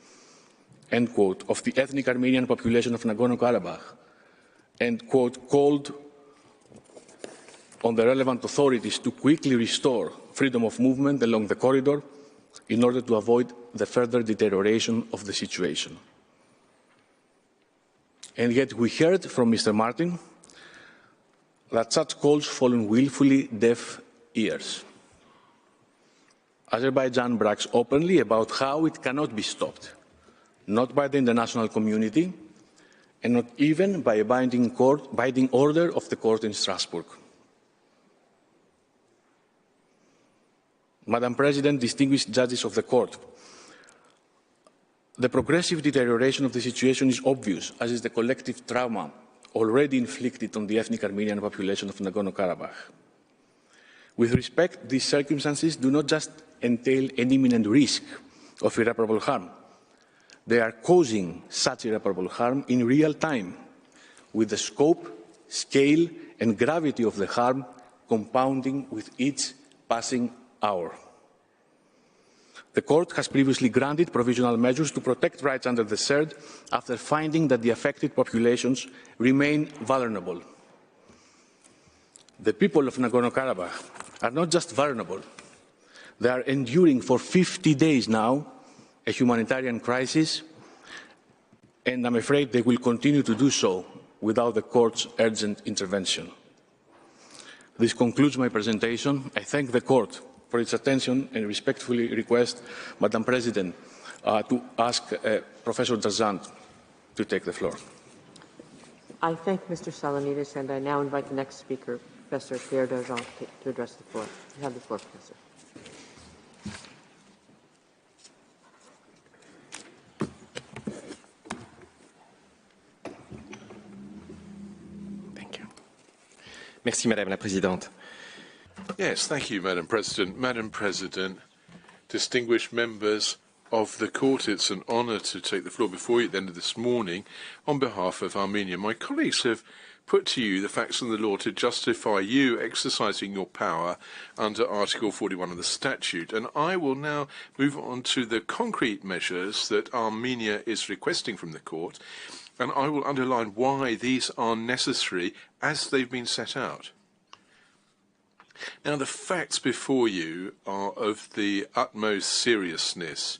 end quote, of the ethnic Armenian population of Nagorno-Karabakh, and, quote, called on the relevant authorities to quickly restore freedom of movement along the corridor in order to avoid the further deterioration of the situation. And yet we heard from Mr. Martin that such calls fall on willfully deaf ears. Azerbaijan brags openly about how it cannot be stopped, not by the international community, and not even by a binding order of the court in Strasbourg. Madam President, distinguished judges of the court, the progressive deterioration of the situation is obvious, as is the collective trauma already inflicted on the ethnic Armenian population of Nagorno-Karabakh. With respect, these circumstances do not just entail an imminent risk of irreparable harm. They are causing such irreparable harm in real time, with the scope, scale, and gravity of the harm compounding with each passing hour. The Court has previously granted provisional measures to protect rights under the CERD after finding that the affected populations remain vulnerable. The people of Nagorno-Karabakh are not just vulnerable, they are enduring for 50 days now a humanitarian crisis, and I'm afraid they will continue to do so without the Court's urgent intervention. This concludes my presentation. I thank the Court for its attention and respectfully request, Madam President, to ask Professor Darzant to take the floor. I thank Mr. Salonides, and I now invite the next speaker, Professor Pierre Darzant, to address the floor. You have the floor, Professor. Merci, Madame la Présidente. Yes, thank you, Madam President. Madam President, distinguished members of the court, it's an honour to take the floor before you at the end of this morning on behalf of Armenia. My colleagues have put to you the facts and the law to justify you exercising your power under Article 41 of the statute. And I will now move on to the concrete measures that Armenia is requesting from the court, and I will underline why these are necessary as they've been set out. Now, the facts before you are of the utmost seriousness.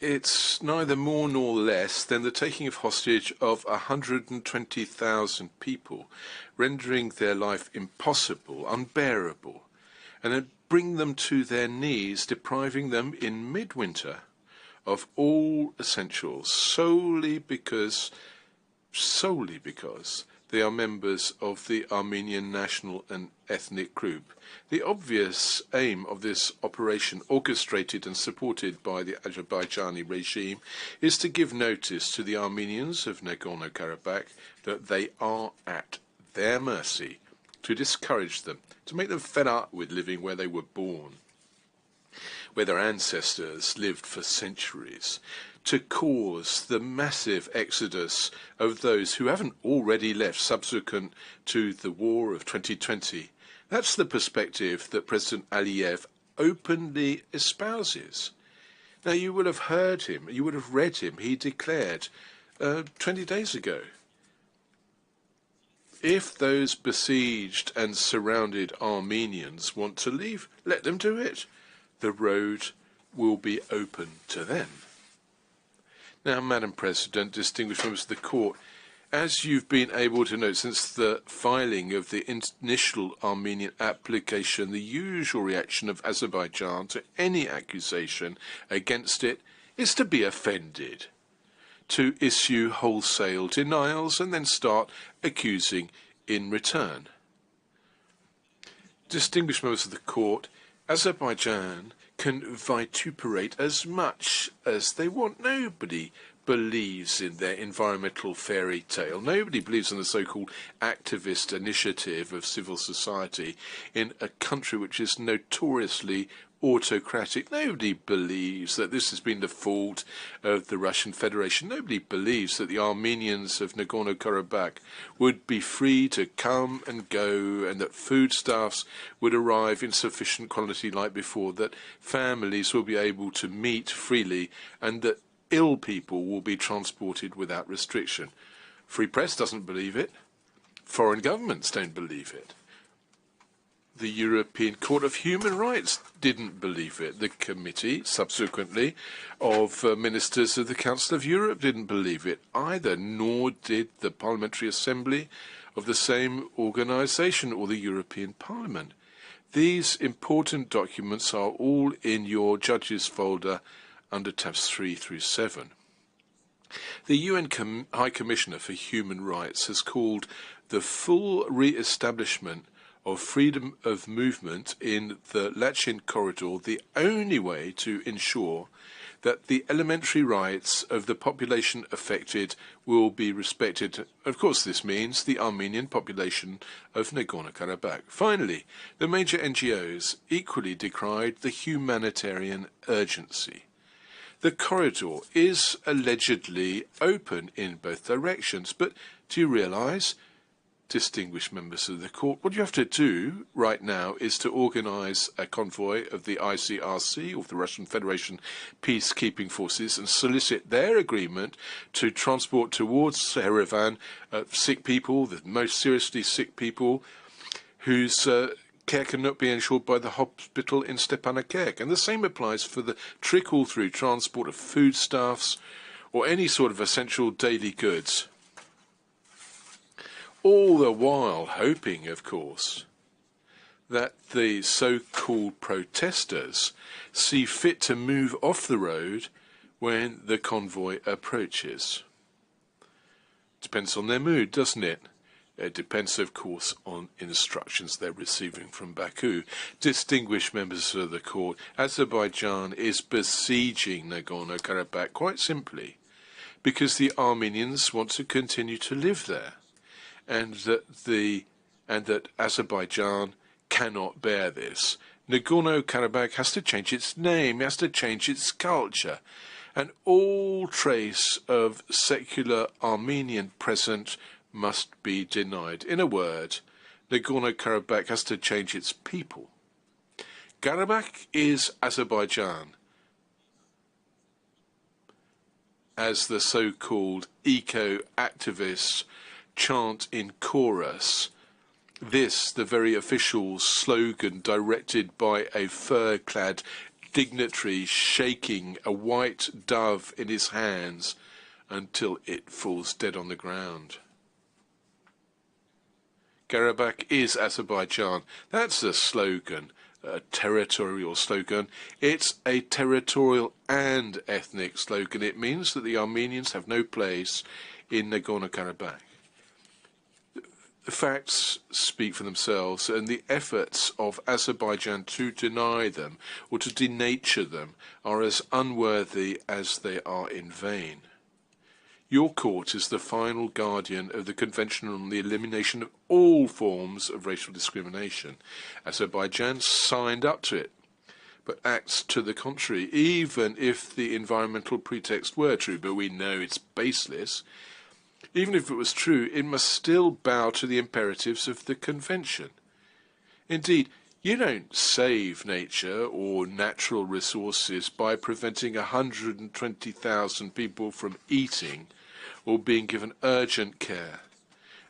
It's neither more nor less than the taking of hostage of 120,000 people, rendering their life impossible, unbearable, and then bring them to their knees, depriving them in midwinter of all essentials, solely because they are members of the Armenian national and ethnic group. The obvious aim of this operation, orchestrated and supported by the Azerbaijani regime, is to give notice to the Armenians of Nagorno-Karabakh that they are at their mercy, to discourage them, to make them fed up with living where they were born, where their ancestors lived for centuries, to cause the massive exodus of those who haven't already left subsequent to the war of 2020. That's the perspective that President Aliyev openly espouses. Now, you will have heard him, you would have read him. He declared 20 days ago, if those besieged and surrounded Armenians want to leave, let them do it. The road will be open to them. Now, Madam President, distinguished members of the court, as you've been able to note since the filing of the initial Armenian application, the usual reaction of Azerbaijan to any accusation against it is to be offended, to issue wholesale denials and then start accusing in return. Distinguished members of the court, Azerbaijan can vituperate as much as they want. Nobody believes in their environmental fairy tale. Nobody believes in the so-called activist initiative of civil society in a country which is notoriously autocratic. Nobody believes that this has been the fault of the Russian Federation. Nobody believes that the Armenians of Nagorno-Karabakh would be free to come and go, and that foodstuffs would arrive in sufficient quantity like before, that families will be able to meet freely, and that ill people will be transported without restriction. Free press doesn't believe it. Foreign governments don't believe it. The European Court of Human Rights didn't believe it. The committee, subsequently, of ministers of the Council of Europe didn't believe it either, nor did the Parliamentary Assembly of the same organisation or the European Parliament. These important documents are all in your judges folder under tabs 3 through 7. The UN High Commissioner for Human Rights has called the full re-establishment of freedom of movement in the Lachin corridor the only way to ensure that the elementary rights of the population affected will be respected. Of course, this means the Armenian population of Nagorno-Karabakh. Finally, the major NGOs equally decried the humanitarian urgency. The corridor is allegedly open in both directions, but do you realise, distinguished members of the court, what you have to do right now is to organise a convoy of the ICRC, of the Russian Federation peacekeeping forces, and solicit their agreement to transport towards Yerevan sick people, the most seriously sick people, whose care cannot be ensured by the hospital in Stepanakert. And the same applies for the trickle-through transport of foodstuffs or any sort of essential daily goods. All the while hoping, of course, that the so-called protesters see fit to move off the road when the convoy approaches. Depends on their mood, doesn't it? It depends, of course, on instructions they're receiving from Baku. Distinguished members of the court, Azerbaijan is besieging Nagorno-Karabakh quite simply because the Armenians want to continue to live there, and that the and that Azerbaijan cannot bear this. Nagorno-Karabakh has to change its name, it has to change its culture, and all trace of secular Armenian presence must be denied. In a word, Nagorno-Karabakh has to change its people. Karabakh is Azerbaijan, as the so-called eco-activists chant in chorus. This, the very official slogan directed by a fur-clad dignitary shaking a white dove in his hands until it falls dead on the ground. Karabakh is Azerbaijan. That's the slogan, a territorial slogan. It's a territorial and ethnic slogan. It means that the Armenians have no place in Nagorno-Karabakh. The facts speak for themselves, and the efforts of Azerbaijan to deny them or to denature them are as unworthy as they are in vain. Your court is the final guardian of the Convention on the Elimination of all forms of racial discrimination. Azerbaijan signed up to it, but acts to the contrary, even if the environmental pretext were true, but we know it's baseless. Even if it was true, it must still bow to the imperatives of the Convention. Indeed, you don't save nature or natural resources by preventing 120,000 people from eating or being given urgent care.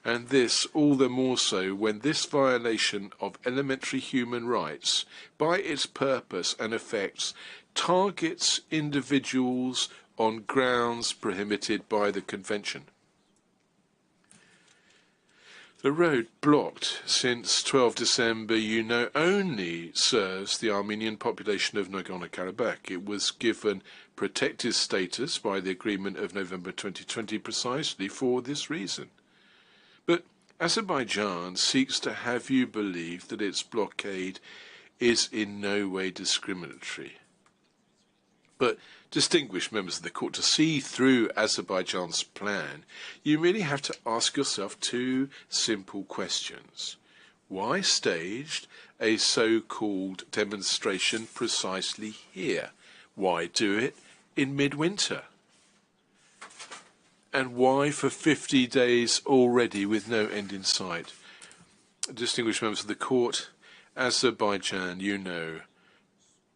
And this all the more so when this violation of elementary human rights, by its purpose and effects, targets individuals on grounds prohibited by the Convention. The road blocked since 12 December, you know, only serves the Armenian population of Nagorno-Karabakh. It was given protected status by the agreement of November 2020 precisely for this reason. But Azerbaijan seeks to have you believe that its blockade is in no way discriminatory. But, distinguished members of the court, to see through Azerbaijan's plan, you really have to ask yourself two simple questions. Why staged a so-called demonstration precisely here? Why do it in midwinter? And why for 50 days already with no end in sight? Distinguished members of the court, Azerbaijan, you know,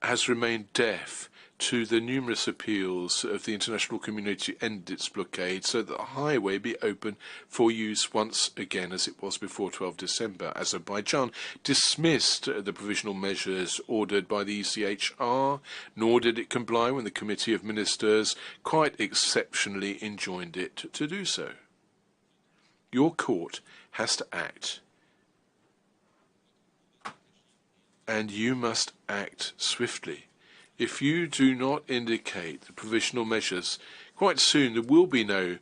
has remained deaf to the numerous appeals of the international community to end its blockade so that the highway be open for use once again as it was before 12 December. Azerbaijan dismissed the provisional measures ordered by the ECHR, nor did it comply when the Committee of Ministers quite exceptionally enjoined it to do so. Your court has to act, and you must act swiftly. If you do not indicate the provisional measures, quite soon there will be no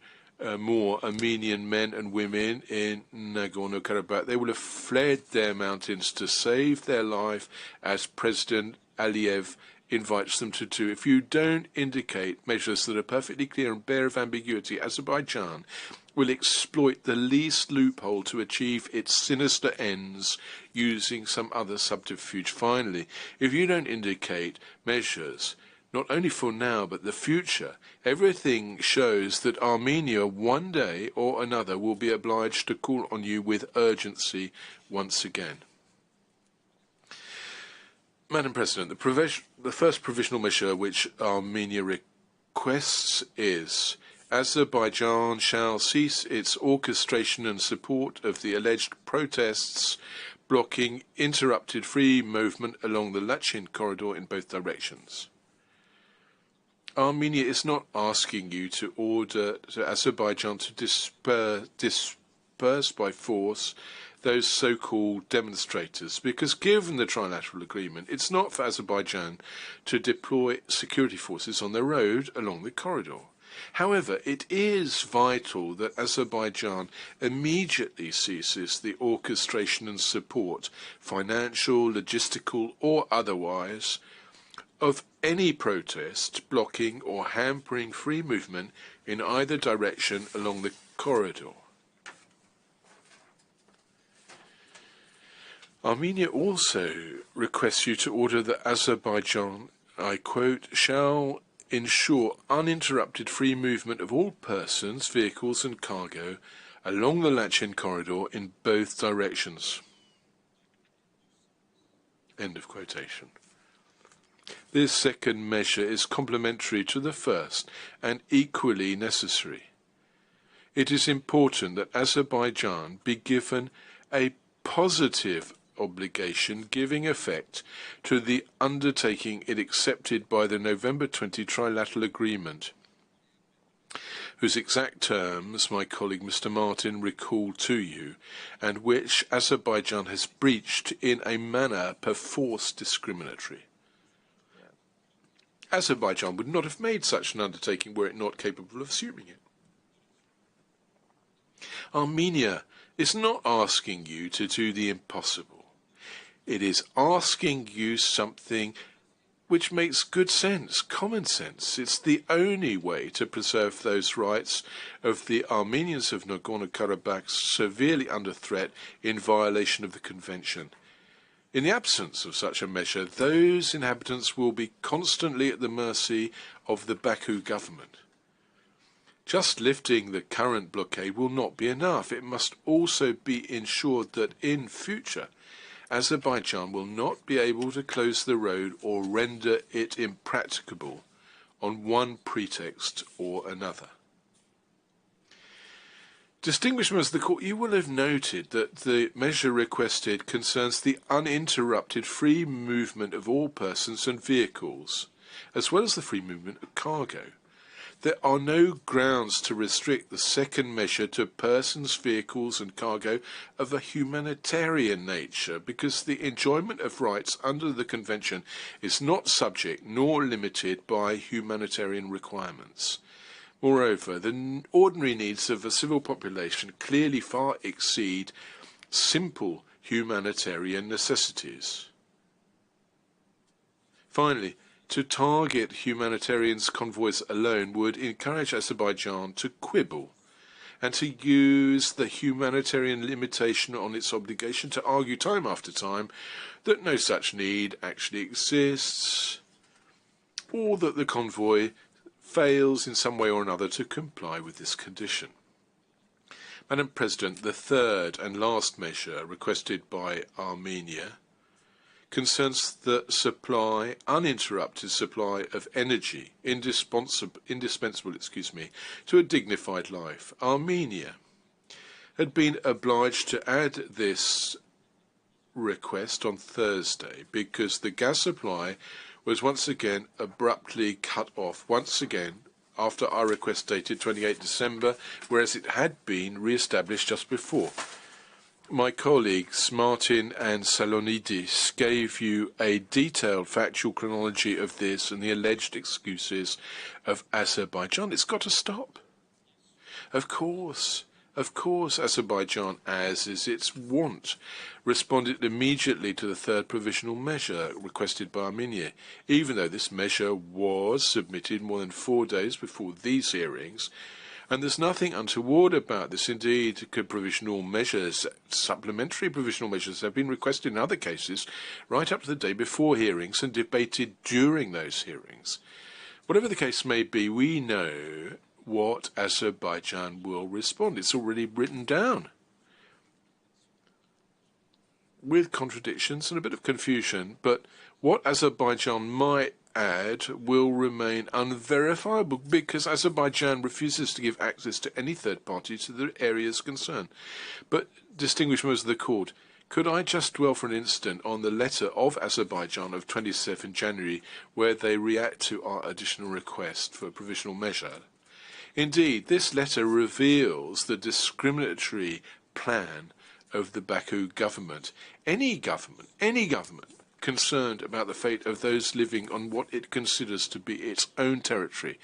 more Armenian men and women in Nagorno-Karabakh. They will have fled their mountains to save their life, as President Aliyev invites them to do. If you don't indicate measures that are perfectly clear and bare of ambiguity, Azerbaijan will exploit the least loophole to achieve its sinister ends using some other subterfuge. Finally, if you don't indicate measures, not only for now but the future, everything shows that Armenia one day or another will be obliged to call on you with urgency once again. Madam President, the first provisional measure which Armenia requests is Azerbaijan shall cease its orchestration and support of the alleged protests blocking interrupted free movement along the Lachin corridor in both directions. Armenia is not asking you to order Azerbaijan to disperse by force those so-called demonstrators, because given the trilateral agreement, it's not for Azerbaijan to deploy security forces on the road along the corridor. However, it is vital that Azerbaijan immediately ceases the orchestration and support, financial, logistical or otherwise, of any protest blocking or hampering free movement in either direction along the corridor. Armenia also requests you to order that Azerbaijan, I quote, shall ensure uninterrupted free movement of all persons, vehicles and cargo along the Lachin corridor in both directions. End of quotation. This second measure is complementary to the first and equally necessary. It is important that Azerbaijan be given a positive obligation giving effect to the undertaking it accepted by the November 20 trilateral agreement, whose exact terms my colleague Mr. Martin recalled to you, and which Azerbaijan has breached in a manner perforce discriminatory. Azerbaijan would not have made such an undertaking were it not capable of assuming it. Armenia is not asking you to do the impossible. It is asking you something which makes good sense, common sense. It's the only way to preserve those rights of the Armenians of Nagorno-Karabakh severely under threat in violation of the Convention. In the absence of such a measure, those inhabitants will be constantly at the mercy of the Baku government. Just lifting the current blockade will not be enough. It must also be ensured that in future, Azerbaijan will not be able to close the road or render it impracticable on one pretext or another. Distinguished members of the Court, you will have noted that the measure requested concerns the uninterrupted free movement of all persons and vehicles, as well as the free movement of cargo. There are no grounds to restrict the second measure to persons, vehicles and cargo of a humanitarian nature, because the enjoyment of rights under the Convention is not subject nor limited by humanitarian requirements. Moreover, the ordinary needs of a civil population clearly far exceed simple humanitarian necessities. Finally, to target humanitarian convoys alone would encourage Azerbaijan to quibble and to use the humanitarian limitation on its obligation to argue time after time that no such need actually exists, or that the convoy fails in some way or another to comply with this condition. Madam President, the third and last measure requested by Armenia concerns the uninterrupted supply of energy, indispensable, to a dignified life. Armenia had been obliged to add this request on Thursday because the gas supply was once again abruptly cut off, once again after our request dated 28 December, whereas it had been re-established just before. My colleagues Martin and Salonidis gave you a detailed factual chronology of this and the alleged excuses of Azerbaijan. It's got to stop. Of course, Azerbaijan, as is its wont, responded immediately to the third provisional measure requested by Armenia, even though this measure was submitted more than 4 days before these hearings. And there's nothing untoward about this. Indeed, provisional measures, supplementary provisional measures, have been requested in other cases right up to the day before hearings and debated during those hearings. Whatever the case may be, we know what Azerbaijan will respond. It's already written down, with contradictions and a bit of confusion, but what Azerbaijan might add will remain unverifiable because Azerbaijan refuses to give access to any third party to the areas concerned. But, distinguished members of the Court, could I just dwell for an instant on the letter of Azerbaijan of 27 January where they react to our additional request for a provisional measure? Indeed, this letter reveals the discriminatory plan of the Baku government. Any government concerned about the fate of those living on what it considers to be its own territory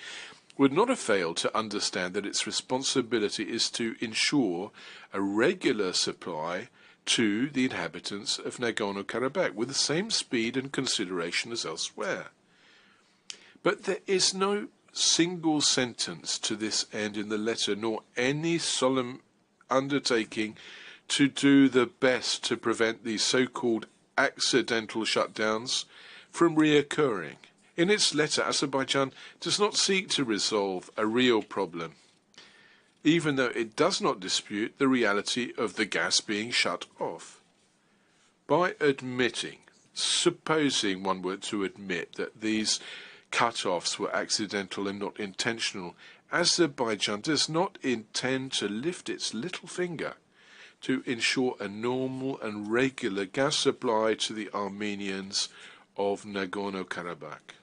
would not have failed to understand that its responsibility is to ensure a regular supply to the inhabitants of Nagorno-Karabakh with the same speed and consideration as elsewhere. But there is no single sentence to this end in the letter, nor any solemn undertaking to do the best to prevent these so-called accidental shutdowns from reoccurring. In its letter, Azerbaijan does not seek to resolve a real problem, even though it does not dispute the reality of the gas being shut off. By admitting, supposing one were to admit that these cut-offs were accidental and not intentional, Azerbaijan does not intend to lift its little finger to ensure a normal and regular gas supply to the Armenians of Nagorno-Karabakh.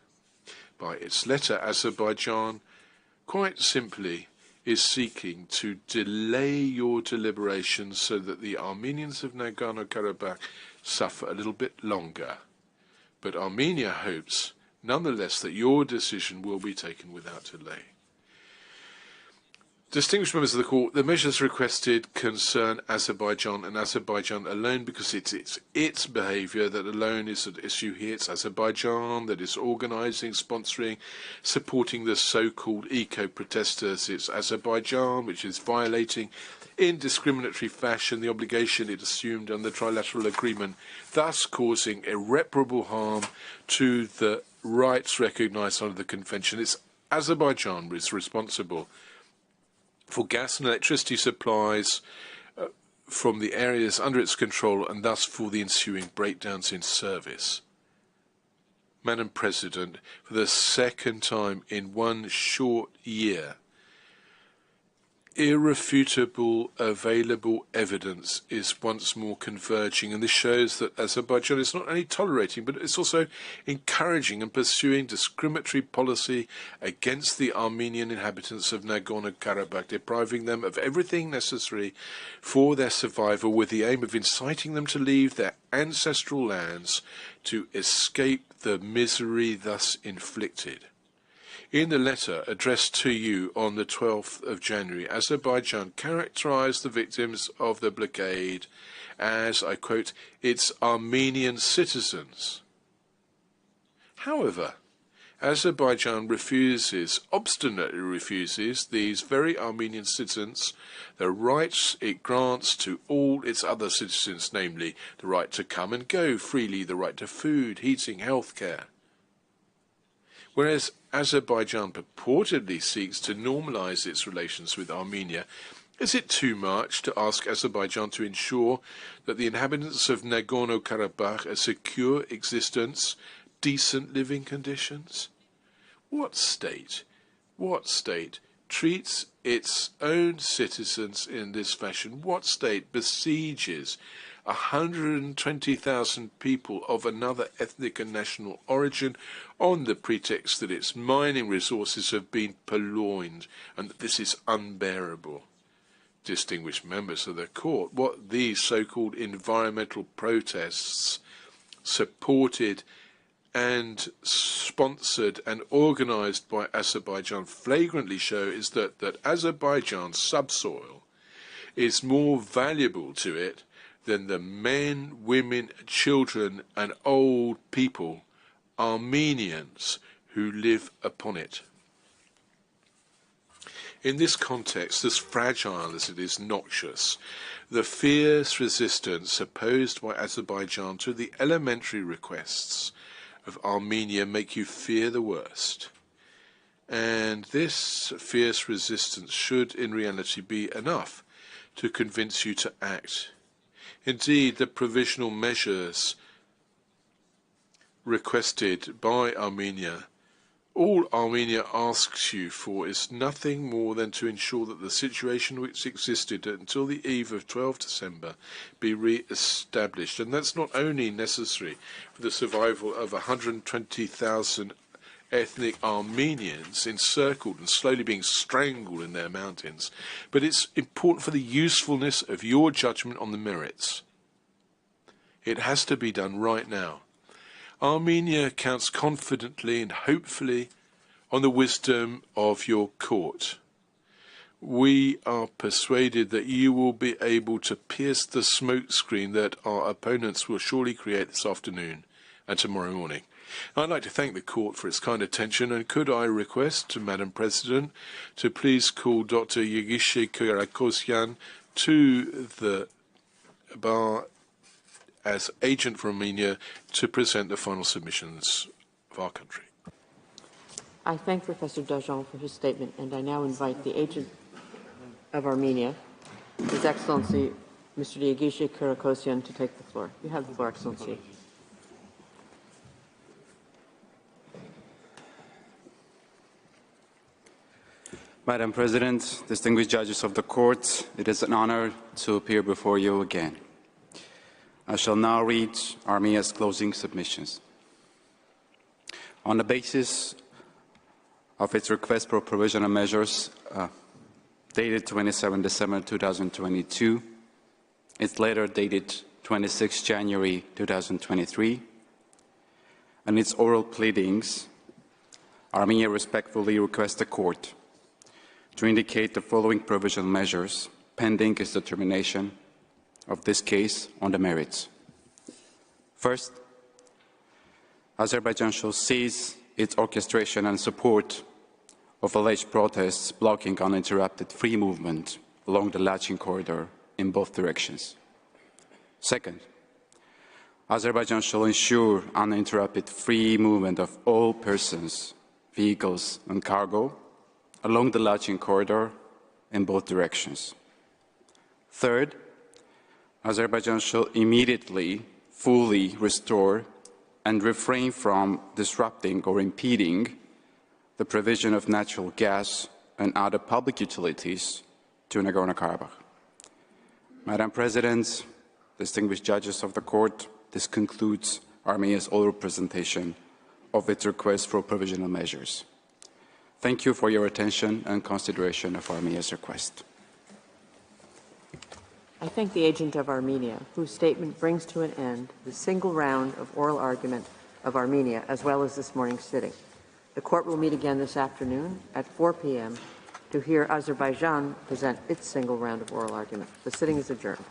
By its letter, Azerbaijan, quite simply, is seeking to delay your deliberations so that the Armenians of Nagorno-Karabakh suffer a little bit longer. But Armenia hopes, nonetheless, that your decision will be taken without delay. Distinguished members of the court, the measures requested concern Azerbaijan and Azerbaijan alone because it's its behaviour that alone is at issue here. It's Azerbaijan that is organising, sponsoring, supporting the so-called eco-protesters. It's Azerbaijan which is violating in discriminatory fashion the obligation it assumed under the trilateral agreement, thus causing irreparable harm to the rights recognised under the convention. It's Azerbaijan which is responsible for gas and electricity supplies from the areas under its control and thus for the ensuing breakdowns in service. Madam President, for the second time in one short year, irrefutable available evidence is once more converging, and this shows that Azerbaijan is not only tolerating but it's also encouraging and pursuing discriminatory policy against the Armenian inhabitants of Nagorno-Karabakh, depriving them of everything necessary for their survival with the aim of inciting them to leave their ancestral lands to escape the misery thus inflicted. In the letter addressed to you on the 12th of January, Azerbaijan characterized the victims of the blockade as, I quote, its Armenian citizens. However, Azerbaijan obstinately refuses these very Armenian citizens the rights it grants to all its other citizens, namely the right to come and go freely, the right to food, heating, health care. Whereas Azerbaijan purportedly seeks to normalize its relations with Armenia, is it too much to ask Azerbaijan to ensure that the inhabitants of Nagorno-Karabakh a secure existence, decent living conditions? What state treats its own citizens in this fashion? What state besieges 120,000 people of another ethnic and national origin on the pretext that its mining resources have been purloined and that this is unbearable? Distinguished members of the court, what these so-called environmental protests supported and sponsored and organised by Azerbaijan flagrantly show is that Azerbaijan's subsoil is more valuable to it than the men, women, children and old people, Armenians, who live upon it. In this context, as fragile as it is noxious, the fierce resistance opposed by Azerbaijan to the elementary requests of Armenia make you fear the worst. And this fierce resistance should in reality be enough to convince you to act. Indeed, the provisional measures requested by Armenia, all Armenia asks you for is nothing more than to ensure that the situation which existed until the eve of 12 December be re-established. And that's not only necessary for the survival of 120,000 ethnic Armenians encircled and slowly being strangled in their mountains, but it's important for the usefulness of your judgment on the merits. It has to be done right now. Armenia counts confidently and hopefully on the wisdom of your court. We are persuaded that you will be able to pierce the smokescreen that our opponents will surely create this afternoon and tomorrow morning. I'd like to thank the court for its kind attention, and could I request to Madam President to please call Dr. Yegishe Karakossian to the as agent for Armenia, to present the final submissions of our country. I thank Professor Dajan for his statement, and I now invite the agent of Armenia, His Excellency, Mr. Diagishe Kurakosyan, to take the floor. You have the floor, Excellency. Madam President, distinguished judges of the court, it is an honor to appear before you again. I shall now read Armenia's closing submissions. On the basis of its request for provisional measures dated 27 December 2022, its letter dated 26 January 2023, and its oral pleadings, Armenia respectfully requests the court to indicate the following provisional measures pending its determination of this case on the merits. First, Azerbaijan shall cease its orchestration and support of alleged protests blocking uninterrupted free movement along the Lachin corridor in both directions. Second, Azerbaijan shall ensure uninterrupted free movement of all persons, vehicles and cargo along the Lachin corridor in both directions. Third, Azerbaijan shall immediately, fully restore and refrain from disrupting or impeding the provision of natural gas and other public utilities to Nagorno-Karabakh. Madam President, distinguished judges of the court, this concludes Armenia's oral presentation of its request for provisional measures. Thank you for your attention and consideration of Armenia's request. I thank the agent of Armenia, whose statement brings to an end the single round of oral argument of Armenia, as well as this morning's sitting. The court will meet again this afternoon at 4 p.m. to hear Azerbaijan present its single round of oral argument. The sitting is adjourned.